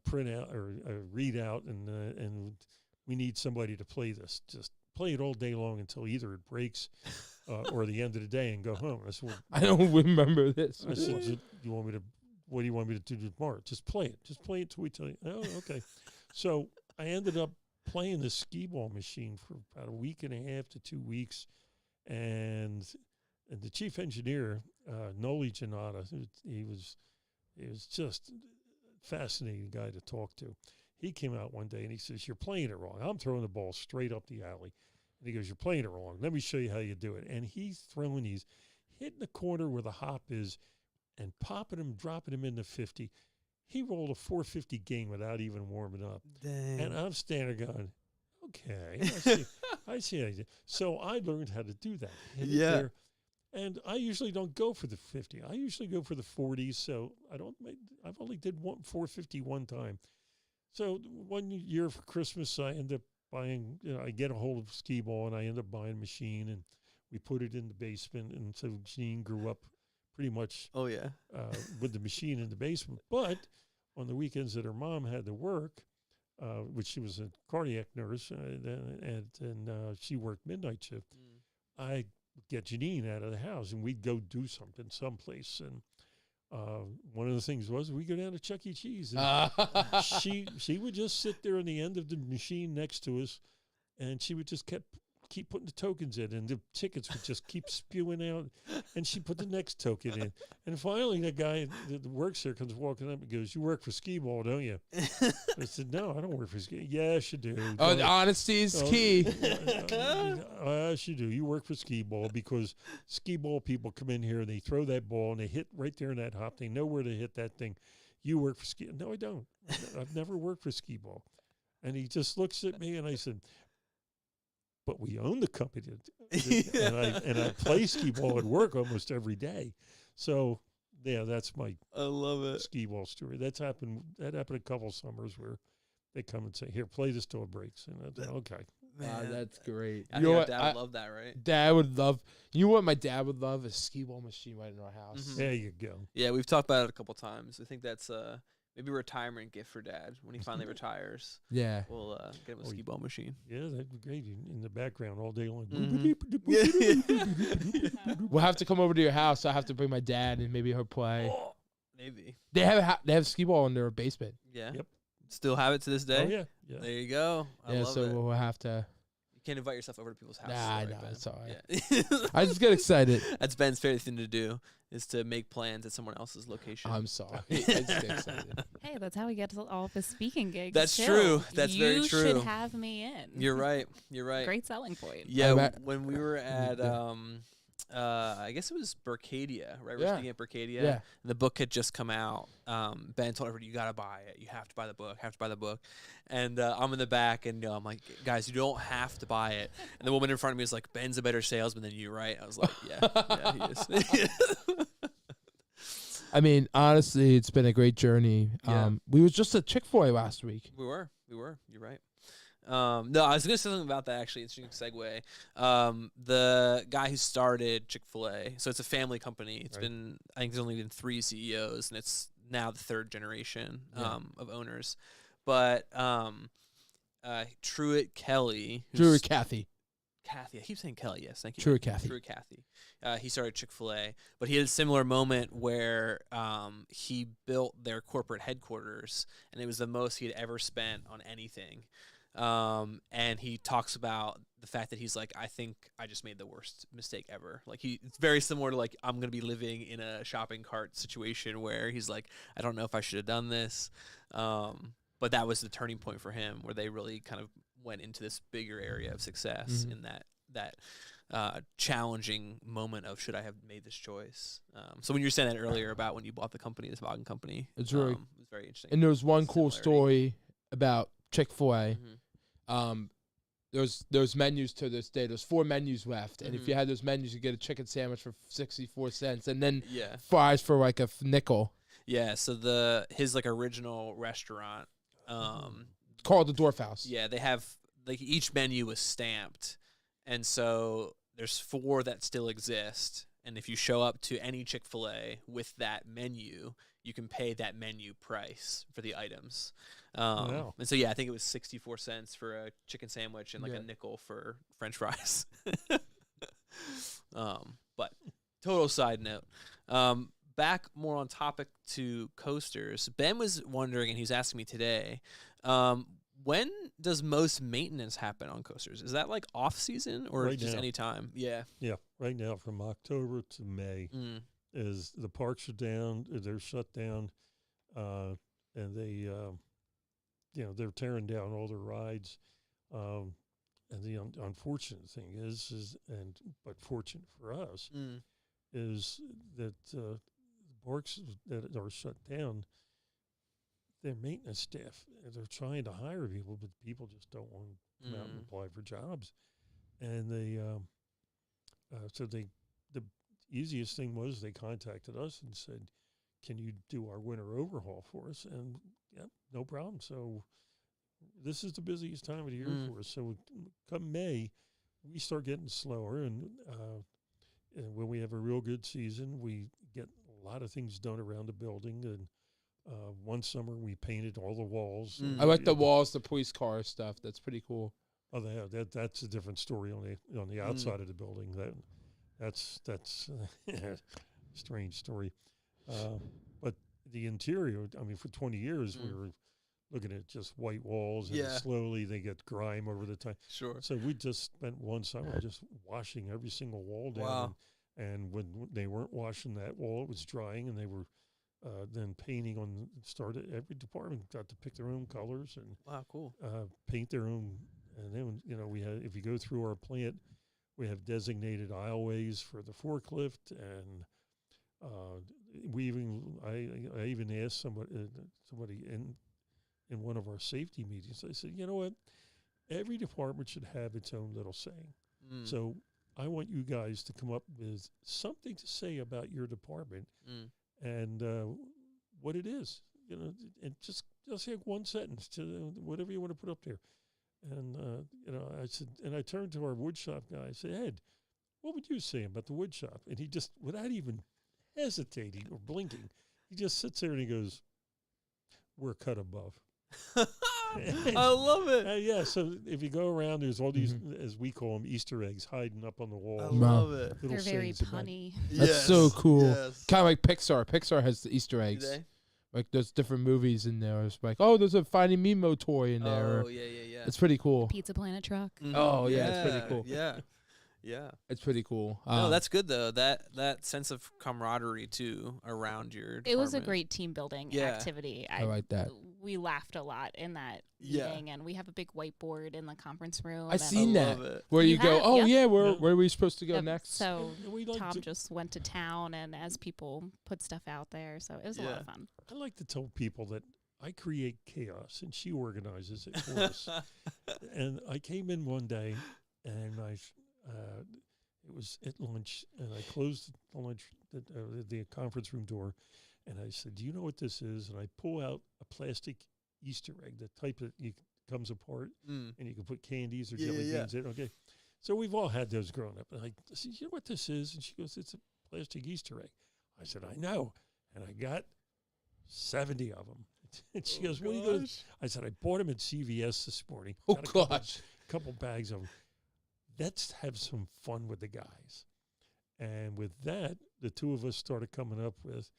printout or readout, and we need somebody to play this. Just play it all day long until either it breaks or the end of the day and go home." I said, "Well, I don't remember this." I said, what do you want me to do tomorrow? Just play it. Just play it till we tell you." "Oh, okay." So I ended up playing the skee ball machine for about a week and a half to 2 weeks. And the chief engineer, Noli Janata, he was just a fascinating guy to talk to. He came out one day and he says, "You're playing it wrong." I'm throwing the ball straight up the alley. And he goes, "You're playing it wrong. Let me show you how you do it." And he's throwing these, hitting the corner where the hop is and popping him, dropping him into 50. He rolled a 450 game without even warming up. Dang. And I'm standing there going, "Okay, I see how you do." So I learned how to do that. Hit it there. And I usually don't go for the 50. I usually go for the 40s. So I've only did 450 one time. So one year for Christmas, I end up buying, I get a hold of skee ball and I end up buying a machine, and we put it in the basement. And so Jean grew up pretty much with the machine in the basement. But on the weekends that her mom had to work, which she was a cardiac nurse, and she worked midnight shift, I would get Janine out of the house and we'd go do something someplace. And one of the things was we go down to Chuck E. Cheese, and she would just sit there on the end of the machine next to us, and she would just keep putting the tokens in, and the tickets would just keep spewing out, and she put the next token in. And finally the guy that works there comes walking up and goes, "You work for skee ball, don't you?" I said, "No, I don't work for skee." "Yes, you do." Oh, honesty is key. Yes, you do. You work for skee ball, because skee ball people come in here and they throw that ball and they hit right there in that hop. They know where to hit that thing. "You work for skee." "No, I don't. I've never worked for skee ball." And he just looks at me and I said, "But we own the company." And I play skee ball at work almost every day. So yeah, that's my I love it. skee ball story. That happened a couple summers where they come and say, "Here, play this till it breaks." And I said, "Okay." That's great. I think Dad would love that, right? Dad would love. You know what my dad would love? A skee ball machine right in our house. Mm-hmm. There you go. Yeah, we've talked about it a couple times. I think that's maybe a retirement gift for Dad when he finally retires. Yeah. We'll get him a skee ball machine. Yeah, that'd be great. In the background all day long. We'll have to come over to your house. I have to bring my dad and maybe her play. Oh, Maybe. They have skee ball in their basement. Yeah. Yep. Still have it to this day. Oh yeah, yeah. There you go. I love so it. we'll have to. You can't invite yourself over to people's houses. Nah, right, no, Ben? it's all right. Yeah. I just get excited. That's Ben's favorite thing to do, is to make plans at someone else's location. I'm sorry. I just get excited. Hey, that's how we get to all of his speaking gigs. That's too. true. That's you very true. You should have me in. You're right. You're right. Great selling point. Yeah, when we were at I guess it was Bercadia, right? We were Yeah. speaking at Bercadia. Yeah. And the book had just come out. Ben told everybody, you got to buy it. You have to buy the book. Have to buy the book. And I'm in the back, and I'm like, guys, you don't have to buy it. And the woman in front of me was like, Ben's a better salesman than you, right? I was like, yeah, he is. I mean, honestly, it's been a great journey. Yeah. We was just at Chick-fil-A last week. We were. You're right. No, I was going to say something about that, actually. Interesting segue. The guy who started Chick-fil-A, so it's a family company. It's been, I think there's only been 3 CEOs, and it's now the 3rd generation of owners. But Truett Kelly. Drew Kathy. Kathy. I keep saying Kelly. Yes, thank you. Truett Kathy. Truett Kathy. He started Chick-fil-A, but he had a similar moment where he built their corporate headquarters, and it was the most he had ever spent on anything. And he talks about the fact that he's like, I think I just made the worst mistake ever. Like it's very similar to like, I'm going to be living in a shopping cart situation where he's like, I don't know if I should have done this. But that was the turning point for him, where they really kind of went into this bigger area of success in that challenging moment of, should I have made this choice? So when you were saying that earlier about when you bought the company, the Toboggan Company, It's really, it was very interesting. and there was one cool Similarity. story about Chick-fil-A. Mm-hmm. There's menus to this day. There's 4 menus left, and if Mhm. you had those menus, you get a chicken sandwich for 64 cents, and then Yeah. fries for like a nickel. Yeah, so his like original restaurant, Called the Dwarf House. yeah, they have like each menu was stamped, and so there's 4 that still exist. And if you show up to any Chick-fil-A with that menu, you can pay that menu price for the items. Wow. And so yeah, I think it was 64 cents for a chicken sandwich and like Yeah. a nickel for French fries. But total side note. Back more on topic to coasters. Ben was wondering, and he was asking me today, when does most maintenance happen on coasters? Is that like off season or Right just now. any time? Yeah. Yeah, right now from October to May Mm. is the parks are down, they're shut down, and they, they're tearing down all their rides. And the unfortunate thing but fortunate for us, Mm. is that parks that are shut down, their maintenance staff, they're trying to hire people, but people just don't want to come out and apply for jobs. And the easiest thing was they contacted us and said, can you do our winter overhaul for us? And yeah, no problem. So this is the busiest time of the year for us. So come May, we start getting slower, and when we have a real good season, we get a lot of things done around the building. And one summer we painted all the walls. I like the walls, the police car stuff. That's pretty cool. Oh, that's a different story on the outside of the building. That's a strange story. But the interior, I mean, for 20 years we were looking at just white walls, and slowly they get grime over the time. Sure. So we just spent one summer just washing every single wall down. Wow. And when they weren't washing that wall, it was drying, and they were then painting on. Started every department got to pick their own colors and Wow, cool. paint their own. And then we had, if you go through our plant, we have designated aisleways for the forklift, and I even asked somebody in one of our safety meetings. I said, you know what, every department should have its own little saying. So I want you guys to come up with something to say about your department and what it is, and just like one sentence to whatever you want to put up there. And I said, and I turned to our wood shop guy. I said, Ed, what would you say about the wood shop? And he just, without even hesitating or blinking, he just sits there and he goes, "We're cut above." I love it. Yeah, so if you go around, there's all these, as we call them, Easter eggs hiding up on the wall. I love it. Little They're very sayings about- punny. That's so cool. Yes. Kind of like Pixar. Pixar has the Easter Do eggs. they? Like there's different movies in there. It's like, oh, there's a Finding Nemo toy in there. Oh, yeah. It's pretty cool. Pizza Planet truck. Mhm. Oh, yeah, it's pretty cool. Yeah. It's pretty cool. No, that's good though. That sense of camaraderie too around your. It was a department. great team building Yeah. activity. I like that. We laughed a lot in that Yeah. meeting, and we have a big whiteboard in the conference room. I and seen that. love it. Where you You go, have, oh yep. yeah, Yeah. where are we supposed to go Yep, next? So And we like Tom to, just went to town, and as people put stuff out there, so it was a lot Yeah. of fun. I like to tell people that I create chaos and she organizes it for us. And I came in one day, and it was at lunch, and I closed the lunch, the conference room door, and I said, "Do you know what this is?" And I pull out a plastic Easter egg, the type that comes apart, Mm. and you can put candies or Yeah, jelly yeah, beans in. Okay, so we've all had those growing up. And I said, "You know what this is?" And she goes, "It's a plastic Easter egg." I said, "I know," and I got 70 of them. And she goes, "What do you go?" I said, "I bought them at CVS this morning. Oh Got a couple- gosh. couple bags of them. Let's have some fun with the guys." And with that, the two of us started coming up with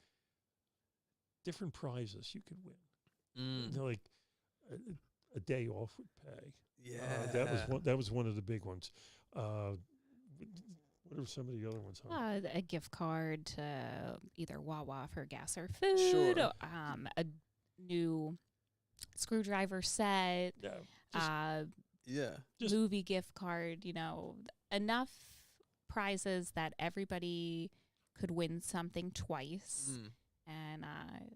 different prizes you could win. Mm. They're like a day off with pay. Yeah. That was one of the big ones. What are some of the other ones? Huh? A gift card to either Wawa for gas or food. Sure. A new screwdriver set. Yeah, just- Yeah. Just- Movie gift card. Enough prizes that everybody could win something twice. Mm.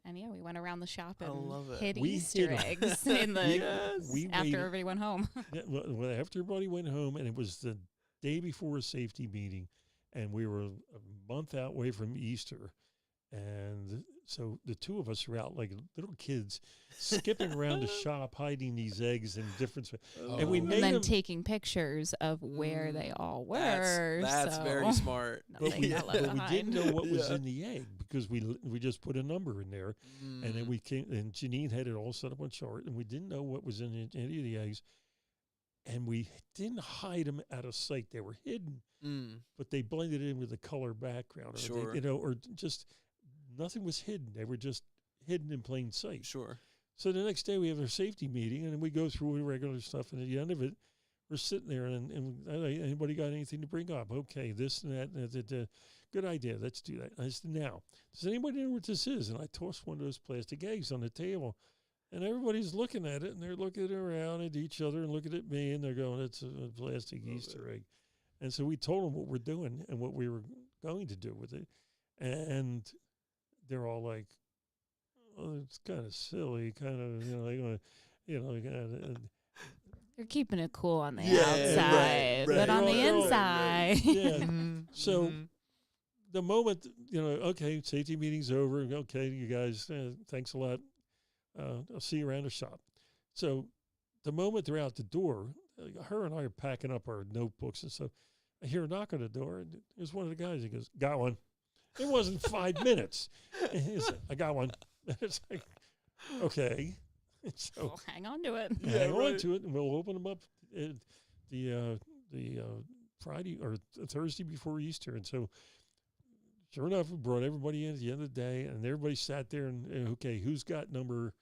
And yeah, we went around the shop I and love it. hid We Easter hid 'em. eggs in the Yes. we after waited- everybody went home. Yeah, well, after everybody went home, and it was the day before a safety meeting, and we were a month out away from Easter, and so the two of us were out like little kids, skipping around the shop, hiding these eggs in different. And we Oh. made And then them- taking pictures of where they all were. That's so very smart. nothing we, got but left we didn't know what was Yeah. in the egg because we just put a number in there, and then we came, and Janine had it all set up on chart, and we didn't know what was in any of the eggs, and we didn't hide them out of sight. They were hidden, but they blended in with the color background, or Sure. or just nothing was hidden. They were just hidden in plain sight. Sure. So the next day we have our safety meeting, and then we go through the regular stuff, and at the end of it, we're sitting there, and anybody got anything to bring up? Okay, this and that, and good idea. Let's do that. I said, now, does anybody know what this is? And I tossed one of those plastic eggs on the table, and everybody's looking at it, and they're looking around at each other and looking at me, and they're going, "It's a plastic Easter egg." And so we told them what we're doing and what we were going to do with it, and they're all like, "Oh, it's kind of silly, kind of, They're keeping it cool on the Yeah, outside, right, but on right. the Oh, inside. yeah." So Mhm. the moment, okay, safety meeting's over. Okay, you guys, thanks a lot. I'll see you around the shop. So the moment they're out the door, her and I are packing up our notebooks and stuff. I hear a knock on the door, and there's one of the guys. He goes, "Got one." It wasn't 5 minutes. And he said, "I got one." It's like, okay. So Well, hang on to it. Yeah, hang on right. to it, and we'll open them up the Friday or Thursday before Easter. And so, sure enough, we brought everybody in at the end of the day, and everybody sat there and okay, who's got number?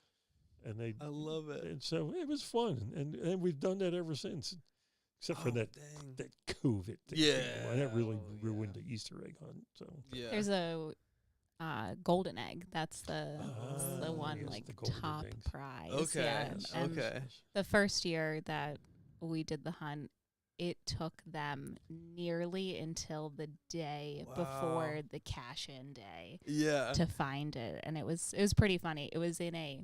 And they, I love it. and so it was fun, and we've done that ever since, except for Oh, that dang. COVID thing. Yeah. That really Oh, ruined yeah. the Easter egg hunt. So Yeah. There's a golden egg. That's the Ah, one yes, like the golden top eggs. prize. Okay. Yeah. Yes. And Okay. the first year that we did the hunt, it took them nearly until the day before Wow. the cash-in day Yeah. to find it, and it was pretty funny. It was in a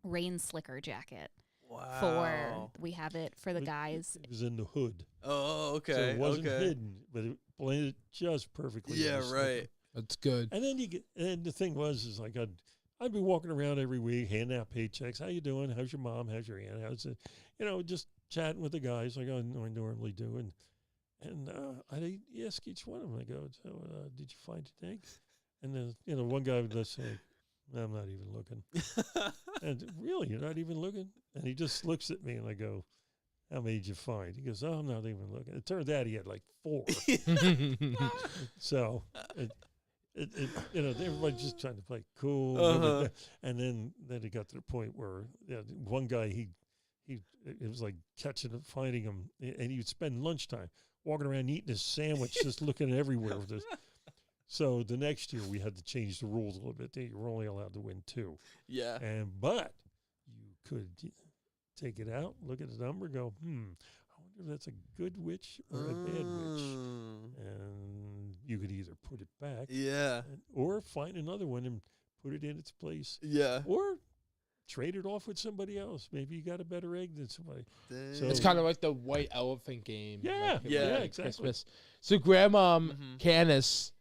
rain slicker jacket. Wow. We have it for the guys. It was in the hood, Oh, okay. so it wasn't okay. hidden, but it blended just perfectly. with Yeah, the slicker. right. That's good. And then and the thing is like I'd be walking around every week handing out paychecks. How you doing? How's your mom? How's your aunt? How's it? Just chatting with the guys like I normally do. And I'd ask each one of them. I go, so did you find an egg? And then one guy would just say, I'm not even looking. And really, you're not even looking? And he just looks at me, and I go, how many did you find? He goes, I'm not even looking. It turned out he had like 4. So, everybody's just trying to play cool. And then it got to the point where one guy, it was like catching and finding him, and he would spend lunchtime walking around eating his sandwich, just looking everywhere with this. So the next year we had to change the rules a little bit. You were only allowed to win 2. Yeah. But you could take it out, look at the number, go, I wonder if that's a good witch or a bad witch. And you could either put it back. Yeah. Or find another one and put it in its place. Yeah. Or trade it off with somebody else. Maybe you got a better egg than somebody. So It's kind of like the white elephant game. Yeah, like exactly. Christmas. So Grandma Candace,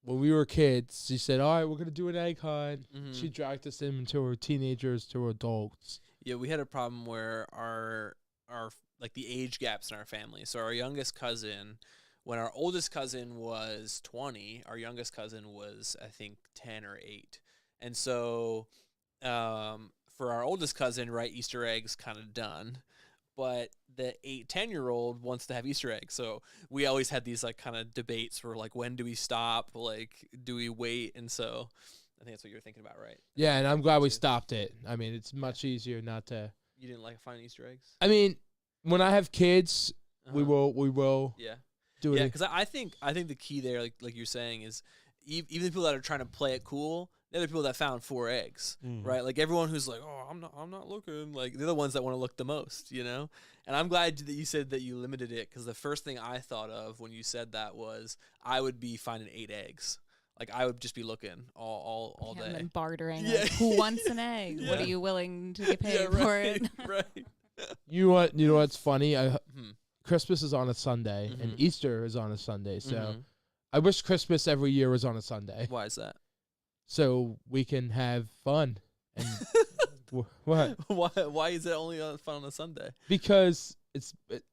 when we were kids, she said, all right, we're going to do an egg hunt. She dragged us into her teenagers to adults. Yeah, we had a problem where our like the age gaps in our family. So our youngest cousin, when our oldest cousin was 20, our youngest cousin was, I think, 10 or 8. And so for our oldest cousin, right, Easter eggs kind of done. But the 8-10-year-old wants to have Easter eggs. So we always had these like kind of debates where like, when do we stop? Like, do we wait? And so I think that's what you're thinking about, right? Yeah, and I'm glad we stopped it. I mean, it's much easier not to. You didn't like finding Easter eggs? I mean, when I have kids, we will do it. Yeah, because I think the key there, like you're saying, is even the people that are trying to play it cool, they're the people that found 4 eggs, right? Like everyone who's like, oh, I'm not looking. Like they're the ones that want to look the most, you know. And I'm glad that you said that you limited it, because the first thing I thought of when you said that was I would be finding 8 eggs. Like I would just be looking all day. And bartering. Yeah. Like, who wants an egg? Yeah. What are you willing to get paid right, for it? Right. You know what's funny? Christmas is on a Sunday and Easter is on a Sunday. So I wish Christmas every year was on a Sunday. Why is that? So we can have fun. And what? Why is it only fun on a Sunday? Because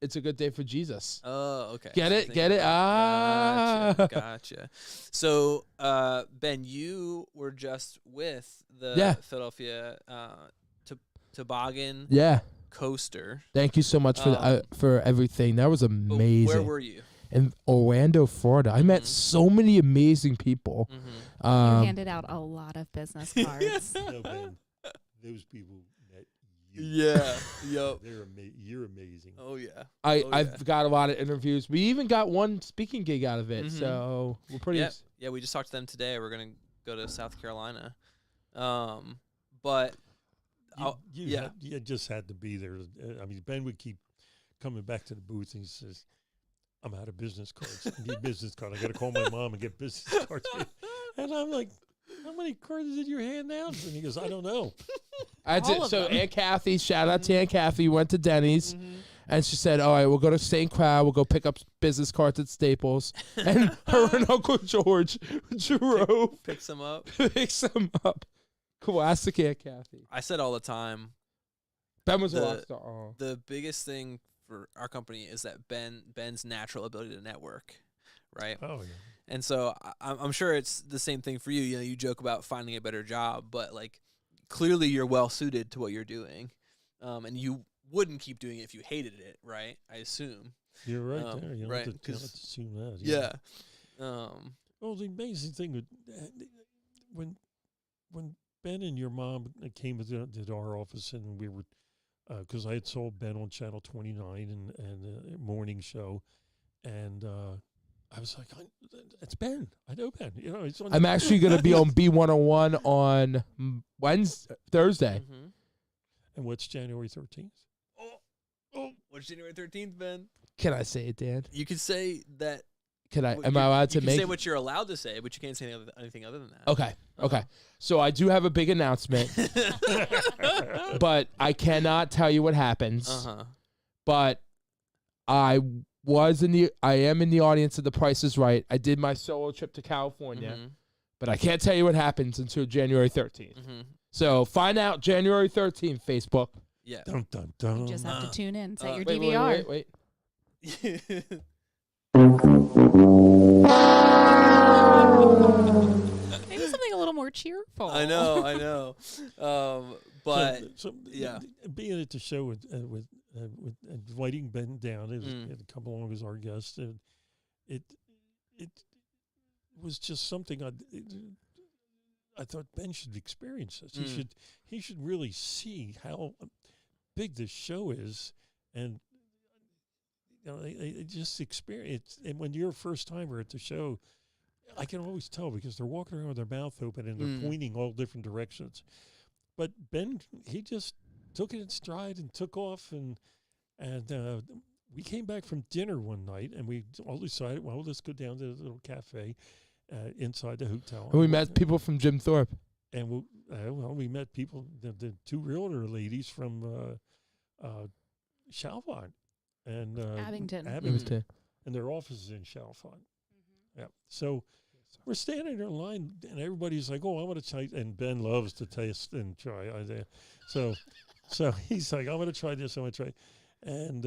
it's a good day for Jesus. Oh, okay. Get it? Ah. Gotcha. So, Ben, you were just with the Philadelphia Toboggan Coaster. Thank you so much for everything. That was amazing. Where were you? In Orlando, Florida. I met so many amazing people. You handed out a lot of business cards. No, man, those people met you. Yeah. Yep. You're amazing. Oh, yeah. I've got a lot of interviews. We even got one speaking gig out of it. So we're pretty... Yeah, we just talked to them today. We're going to go to South Carolina. But... You just had to be there. I mean, Ben would keep coming back to the booth, and he says, I'm out of business cards. I need business cards. I got to call my mom and get business cards. And I'm like, how many cards did you hand out? And he goes, I don't know. So Aunt Kathy, shout out to Aunt Kathy, went to Denny's, and she said, all right, we'll go to St. Cloud. We'll go pick up business cards at Staples. And her and Uncle George drove. Picks them up. Picks them up. Classic Aunt Kathy. I said all the time, Ben was a rock star. The biggest thing for our company is that Ben's natural ability to network, right? Oh, yeah. And so I'm sure it's the same thing for you. You know, you joke about finding a better job, but like clearly you're well suited to what you're doing, and you wouldn't keep doing it if you hated it, right? I assume. You're right there. You right? don't have to assume that. Yeah. Well, the amazing thing with when Ben and your mom came to our office, and we were, because I had sold Ben on Channel 29 and morning show, and I was like, it's Ben. I know Ben. You know, it's on. I'm actually going to be on B101 on Thursday. And what's January 13th? Oh, what's January 13th, Ben? Can I say it, Dan? You could say that. Am I allowed to make? You can say what you're allowed to say, but you can't say anything other than that. Okay. So I do have a big announcement, but I cannot tell you what happens. But I am in the audience of The Price is Right. I did my solo trip to California, but I can't tell you what happens until January 13th. So find out January 13th, Facebook. Yeah. Dun, dun, dun. You just have to tune in. Set your Wait. DVR. Wait. Maybe something a little more cheerful. I know. So Yeah. Being at the show with inviting Ben down to come along as our guest, it was just something I thought Ben should experience this. He should really see how big this show is, and just experience. And when you're a first timer at the show, I can always tell because they're walking around with their mouth open and they're pointing all different directions. But Ben, he just took it in stride and took off, and we came back from dinner one night, and we all decided, well, let's go down to the little cafe inside the hotel. And we met people from Jim Thorpe. And we met people, the two realtor ladies from Chalfont and Abington. And their office is in Chalfont. Yeah. So we're standing there in line, and everybody's like, "Oh, I want to try." And Ben loves to taste and try. So he's like, "I want to try this. I want to try." And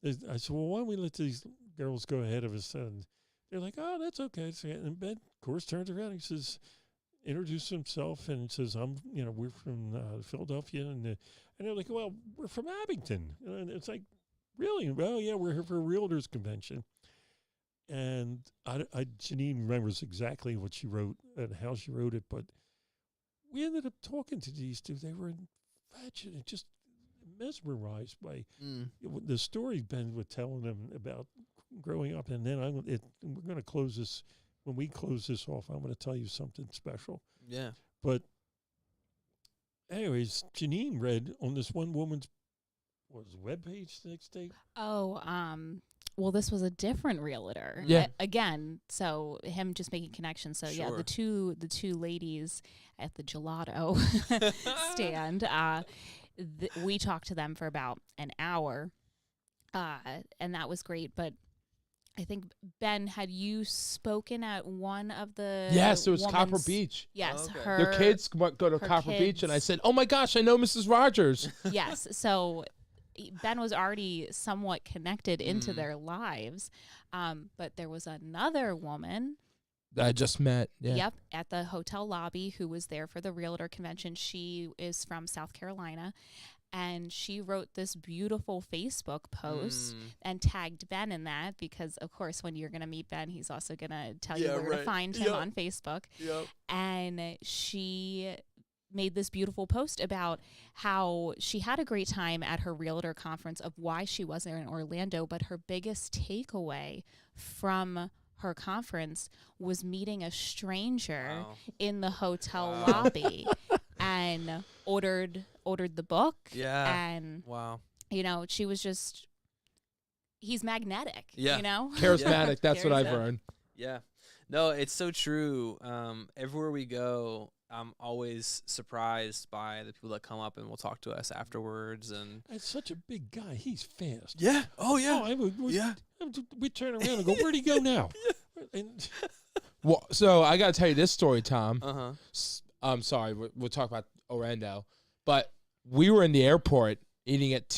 I said, "Well, why don't we let these girls go ahead of us?" And they're like, "Oh, that's okay." And Ben, of course, turns around. And he says, introduces himself, and says, we're from Philadelphia," and they're like, "Well, we're from Abington." And it's like, "Really? Well, yeah, we're here for a realtors convention." And Janine remembers exactly what she wrote and how she wrote it, but we ended up talking to these two. They were infatuated, just mesmerized by the story Ben was telling them about growing up. And then we're going to close this. When we close this off, I'm going to tell you something special. Yeah. But anyways, Janine read on this one woman's webpage the next day. Well, this was a different realtor. Yeah. Again, so him just making connections. So yeah, the two ladies at the gelato stand. We talked to them for about an hour, and that was great. But I think, Ben, had you spoken at one of the Yes, it was Copper Beach. Yes, okay. Their kids go to Copper Beach, and I said, "Oh my gosh, I know Mrs. Rogers." Yes, so Ben was already somewhat connected into their lives, but there was another woman that I just met. Yeah. Yep, at the hotel lobby who was there for the realtor convention. She is from South Carolina, and she wrote this beautiful Facebook post and tagged Ben in that because, of course, when you're going to meet Ben, he's also going to tell you where to find him on Facebook. Yep. And she made this beautiful post about how she had a great time at her realtor conference, of why she wasn't in Orlando, but her biggest takeaway from her conference was meeting a stranger in the hotel lobby and ordered the book. Yeah. And she was just, he's magnetic. Charismatic. That's what I've learned. Yeah. No, it's so true. Everywhere we go, I'm always surprised by the people that come up and will talk to us afterwards. And that's such a big guy. He's fast. Yeah. Oh, yeah. We turn around and go, "Where'd he go now?" Well, so I got to tell you this story, Tom. Uh-huh. Sorry, we'll talk about Orlando. But we were in the airport eating at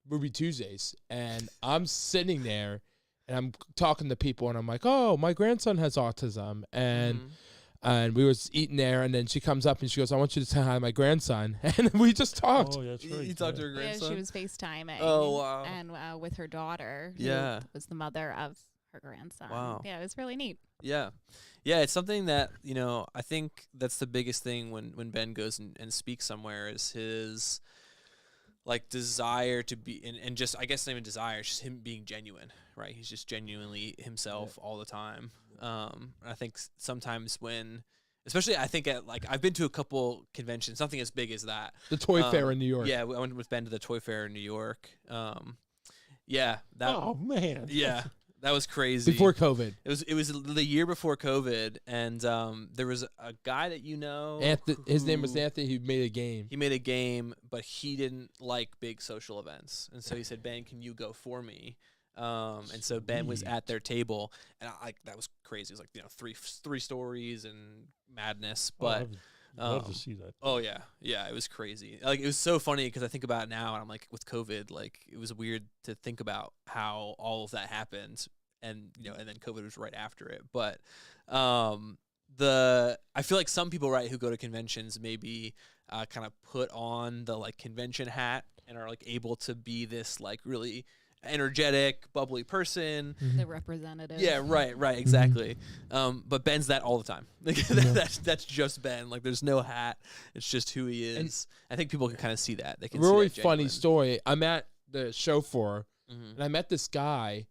Ruby Tuesdays, and I'm sitting there, and I'm talking to people, and I'm like, "Oh, my grandson has autism," and we was eating there, and then she comes up and she goes, "I want you to say hi to my grandson," and we just talked. Oh, that's right. You talked to her grandson? Yeah, she was FaceTiming. Oh, wow. And with her daughter, who was the mother of her grandson. Wow. Yeah, it was really neat. Yeah. Yeah, it's something that, I think that's the biggest thing when Ben goes and speaks somewhere is his, desire to be, and just, I guess not even desire, it's just him being genuine, right? He's just genuinely himself all the time. I think sometimes when, especially I think I've been to a couple conventions, something as big as that. The Toy Fair in New York. Yeah, I went with Ben to the Toy Fair in New York. Yeah. Oh, man. Yeah. That was crazy. Before COVID. It was the year before COVID, and there was a guy that his name was Anthony. He made a game. He made a game, but he didn't like big social events, and so he said, "Ben, can you go for me?" And so Ben was at their table, and that was crazy. It was three stories and madness, but. Love to see that. Oh yeah, it was crazy. It was so funny because I think about it now, and I'm like, with COVID, it was weird to think about how all of that happened, and and then COVID was right after it. But I feel like some people, right, who go to conventions maybe kind of put on the like convention hat and are like able to be this like really energetic, bubbly person. The representative. Yeah, right, exactly. But Ben's that all the time. Like that's just Ben. Like there's no hat. It's just who he is. And I think people can kind of see that. They can really see that funny story. I'm at the show floor, Mm-hmm. and I met this guy.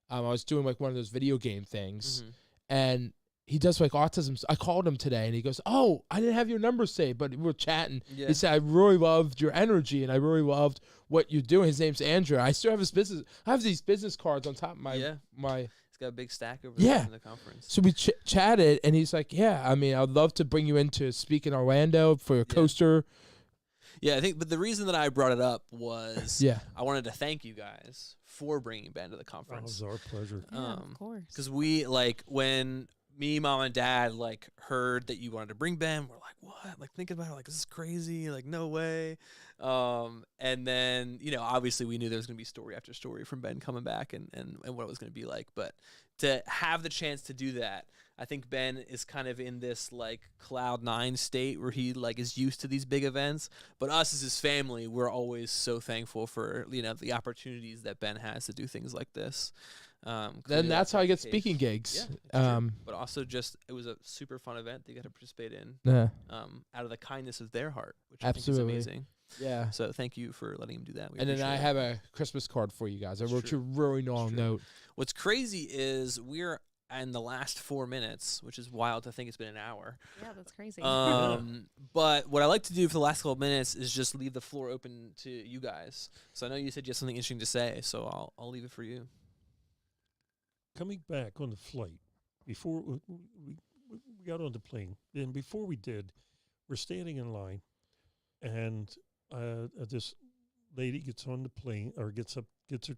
I was doing like one of those video game things, Mm-hmm. and he does like autism. I called him today, and he goes, "Oh, I didn't have your number saved, but we were chatting." Yeah. He said, "I really loved your energy, and I really loved what you're doing." His name's Andrew. I still have his business. I have these business cards on top of my my. He's got a big stack over Yeah. there in the conference. So we chatted, and he's like, "Yeah, I mean, I'd love to bring you in to speak in Orlando for your coaster." Yeah, I think. But the reason that I brought it up was I wanted to thank you guys for bringing Ben to the conference. It was our pleasure. Yeah, of course. Because we like when me, mom, and dad like heard that you wanted to bring Ben, we're like, what? Like thinking about it, like this is crazy. Like no way. And then obviously we knew there was gonna be story after story from Ben coming back and what it was gonna be like. But to have the chance to do that, I think Ben is kind of in this like cloud 9 state where he like is used to these big events. But us as his family, we're always so thankful for the opportunities that Ben has to do things like this. Then that's how I get speaking gigs. Yeah, but also just it was a super fun event that you got to participate in. Out of the kindness of their heart, which Absolutely. I think is amazing. Yeah. So thank you for letting him do that. And then I have a Christmas card for you guys. I wrote you a really long note. What's crazy is we're in the last 4 minutes, which is wild to think it's been an hour. Yeah, that's crazy. But what I like to do for the last couple of minutes is just leave the floor open to you guys. So I know you said you have something interesting to say, so I'll leave it for you. Coming back on the flight, before we got on the plane, and before we did, we're standing in line, and this lady gets on the plane or gets her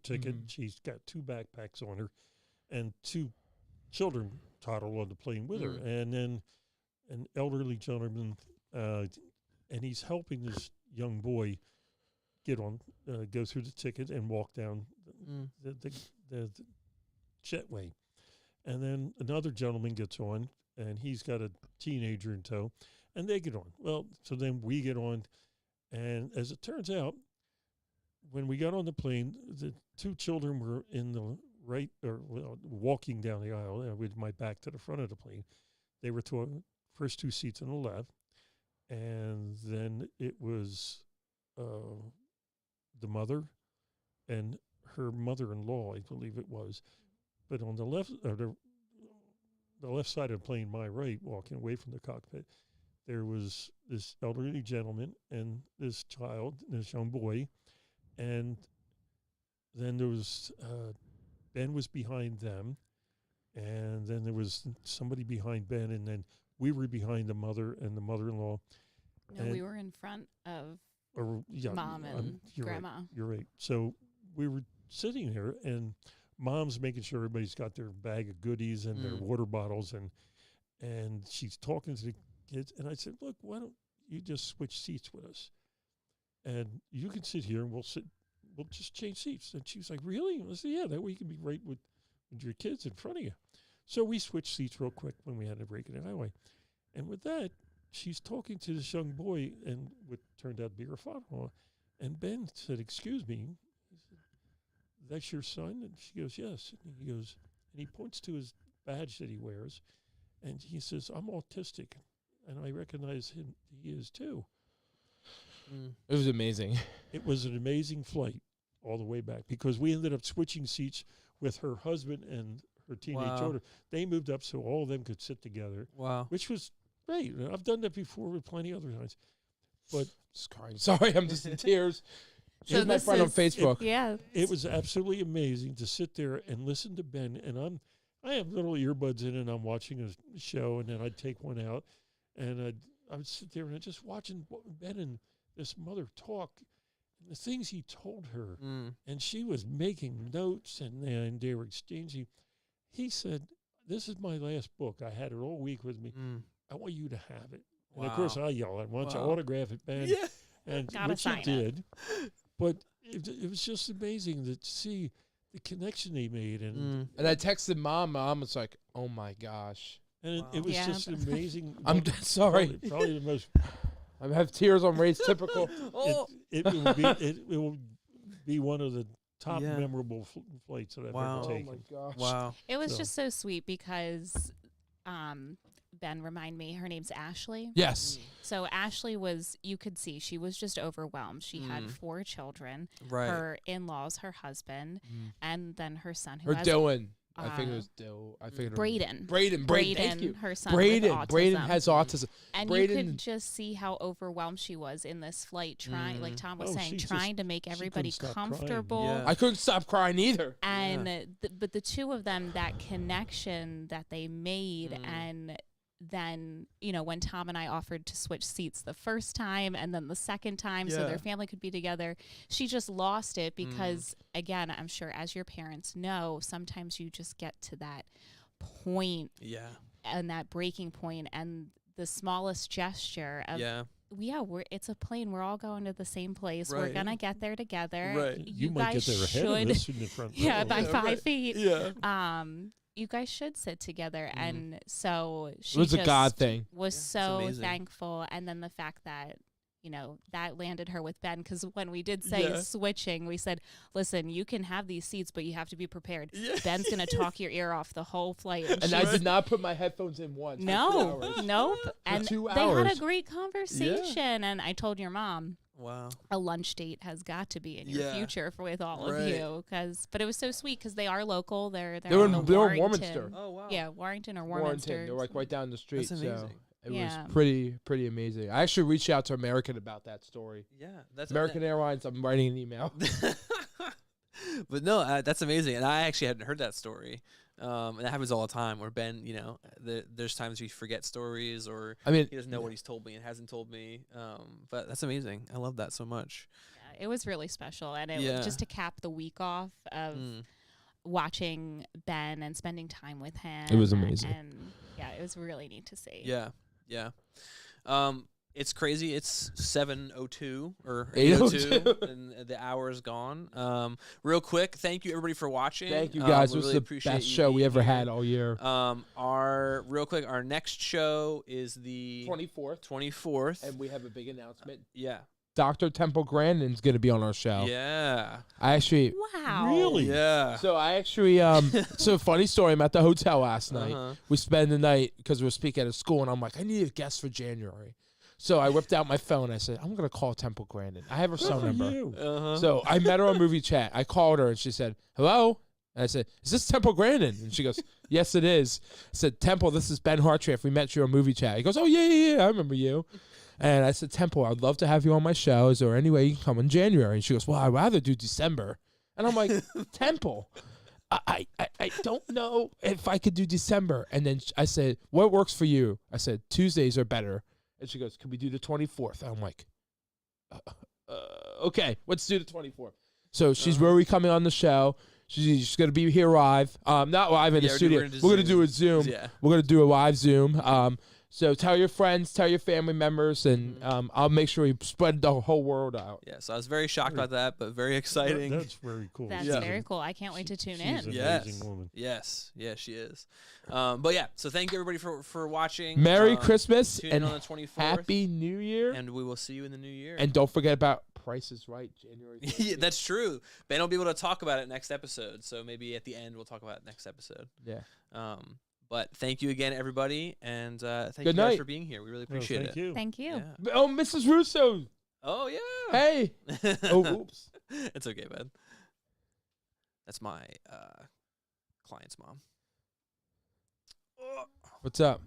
ticket. Mm-hmm. She's got 2 backpacks on her, and 2 children toddle on the plane with her, and then an elderly gentleman, and he's helping this young boy get on, go through the ticket and walk down the jetway. And then another gentleman gets on, and he's got a teenager in tow, and they get on. Well, so then we get on, and as it turns out, when we got on the plane, the 2 children were in the right, or walking down the aisle with my back to the front of the plane. They were first 2 seats on the left, and then it was the mother and her mother-in-law, I believe it was. But on the left, or the left side of the plane, my right, walking away from the cockpit, there was this elderly gentleman and this child, this young boy, and then there was Ben was behind them, and then there was somebody behind Ben, and then we were behind the mother and the mother-in-law. No, we were in front of Mom and Grandma. Right, you're right. So we were sitting here, and Mom's making sure everybody's got their bag of goodies and their water bottles, and she's talking to the kids. And I said, look, why don't you just switch seats with us? And you can sit here, and we'll just change seats. And she was like, really? I said, yeah, that way you can be right with your kids in front of you. So we switched seats real quick when we had to break in the highway. And with that, she's talking to this young boy, and what turned out to be her father-in-law. And Ben said, excuse me, that's your son? And she goes, yes. And he goes, and he points to his badge that he wears, and he says, I'm autistic, and I recognize him. He is too. It was amazing. It was an amazing flight all the way back, because we ended up switching seats with her husband and her teenage daughter. They moved up so all of them could sit together. Wow. Which was great. I've done that before with plenty of other times. But sorry, I'm just in tears. Here's my friend on Facebook. It was absolutely amazing to sit there and listen to Ben. And I have little earbuds in, and I'm watching a show, and then I'd take one out, and I would sit there and I'd just watching Ben and this mother talk, and the things he told her, and she was making notes, and they were exchanging. He said, this is my last book. I had it all week with me. I want you to have it. And of course I yelled, why don't you autograph it, Ben? Yeah. And which he did. But it was just amazing to see the connection they made. And I texted Mom. Mom was like, oh, my gosh. And it was just amazing. I'm sorry. Probably the most I have tears on Ray's typical. Oh. It will be one of the top memorable flights that I've ever taken. Oh my gosh. Wow. It was just so sweet because Ben, remind me, her name's Ashley. Yes. So Ashley was, you could see, she was just overwhelmed. She had 4 children, Right. her in-laws, her husband, and then her son who Or has Dylan. I think it was Dill. I think Braden. Braden. Thank you. Her son Braden. with autism. Braden has autism. And Braden, you could just see how overwhelmed she was in this flight, trying, like Tom was saying, she trying to make everybody stop crying. comfortable. Yeah. I couldn't stop crying either. And but the two of them, that connection that they made, and then, you know, when Tom and I offered to switch seats the first time and then the second time so their family could be together, she just lost it because, again, I'm sure as your parents know, sometimes you just get to that point and that breaking point, and the smallest gesture of, it's a plane. We're all going to the same place. Right. We're going to get there together. Right. You might get there ahead of us in the front row. By 5 feet. Yeah. You guys should sit together. And so she It was just a God thing. was so amazing. thankful. And then the fact that, you know, that landed her with Ben, because when we did say switching, we said, listen, you can have these seats, but you have to be prepared. Ben's going to talk your ear off the whole flight. And I did not put my headphones in once. Nope. And 2 they had hours. a great conversation. And I told your mom, Wow. a lunch date has got to be in your future with all of Right. you, but it was so sweet because they are local. They're They in were in Warrington. Warminster. Oh, wow. Yeah, Warrington or Warminster. They're like right down the street. That's amazing. So it was pretty amazing. I actually reached out to American about that story. Yeah. That's American Airlines. I'm writing an email. But no, that's amazing. And I actually hadn't heard that story. And that happens all the time where Ben, you know, there's times we forget stories or I mean, he doesn't know what he's told me and hasn't told me. But that's amazing. I love that so much. Yeah, it was really special. And it was just to cap the week off of watching Ben and spending time with him. It was amazing. And it was really neat to see. Yeah. Yeah. It's crazy. It's 7:02 or 8:02 8:02 and the hour is gone. Real quick, thank you everybody for watching. Thank you guys. We It was really the appreciate best you show we being ever here. had all year. Our next show is the 24th. And we have a big announcement. Yeah. Dr. Temple Grandin's going to be on our show. Yeah. I actually... Wow. Really? Yeah. So I actually... so funny story. I'm at the hotel last night. We spent the night because we were speaking at a school, and I'm like, I need a guest for January. So I whipped out my phone. I said, I'm going to call Temple Grandin. I have her cell number. So I met her on Movie Chat. I called her, and she said, hello? And I said, is this Temple Grandin? And she goes, yes, it is. I said, Temple, this is Ben Hartranft. We met you on Movie Chat. He goes, oh, yeah, I remember you. And I said, Temple, I'd love to have you on my show. Is there any way you can come in January? And she goes, well, I'd rather do December. And I'm like, Temple, I don't know if I could do December. And then I said, what works for you? I said, Tuesdays are better. And she goes, can we do the 24th? I'm like, okay, let's do the 24th. So she's really coming on the show. She's going to be here live. Not live in the studio. We're going to do a Zoom. Yeah. We're going to do a live Zoom. So tell your friends, tell your family members, and I'll make sure we spread the whole world out. Yeah, so I was very shocked about that, but very exciting. That's very cool. That's very cool. I can't wait to tune in. She's an Yes. amazing woman. Yes, she is. But yeah, so thank you everybody for watching. Merry Christmas Tune in and on the 24th. Happy New Year. And we will see you in the new year. And don't forget about Price is Right, January 13th. Yeah, that's true. Ben will be able to talk about it next episode, so maybe at the end we'll talk about it next episode. Yeah. But thank you again, everybody, and thank you Good guys night. for being here. We really appreciate Thank it. you. Thank you. Yeah. Oh, Mrs. Russo. Oh yeah. Hey. Oh, oops. It's okay, man. That's my client's mom. What's up?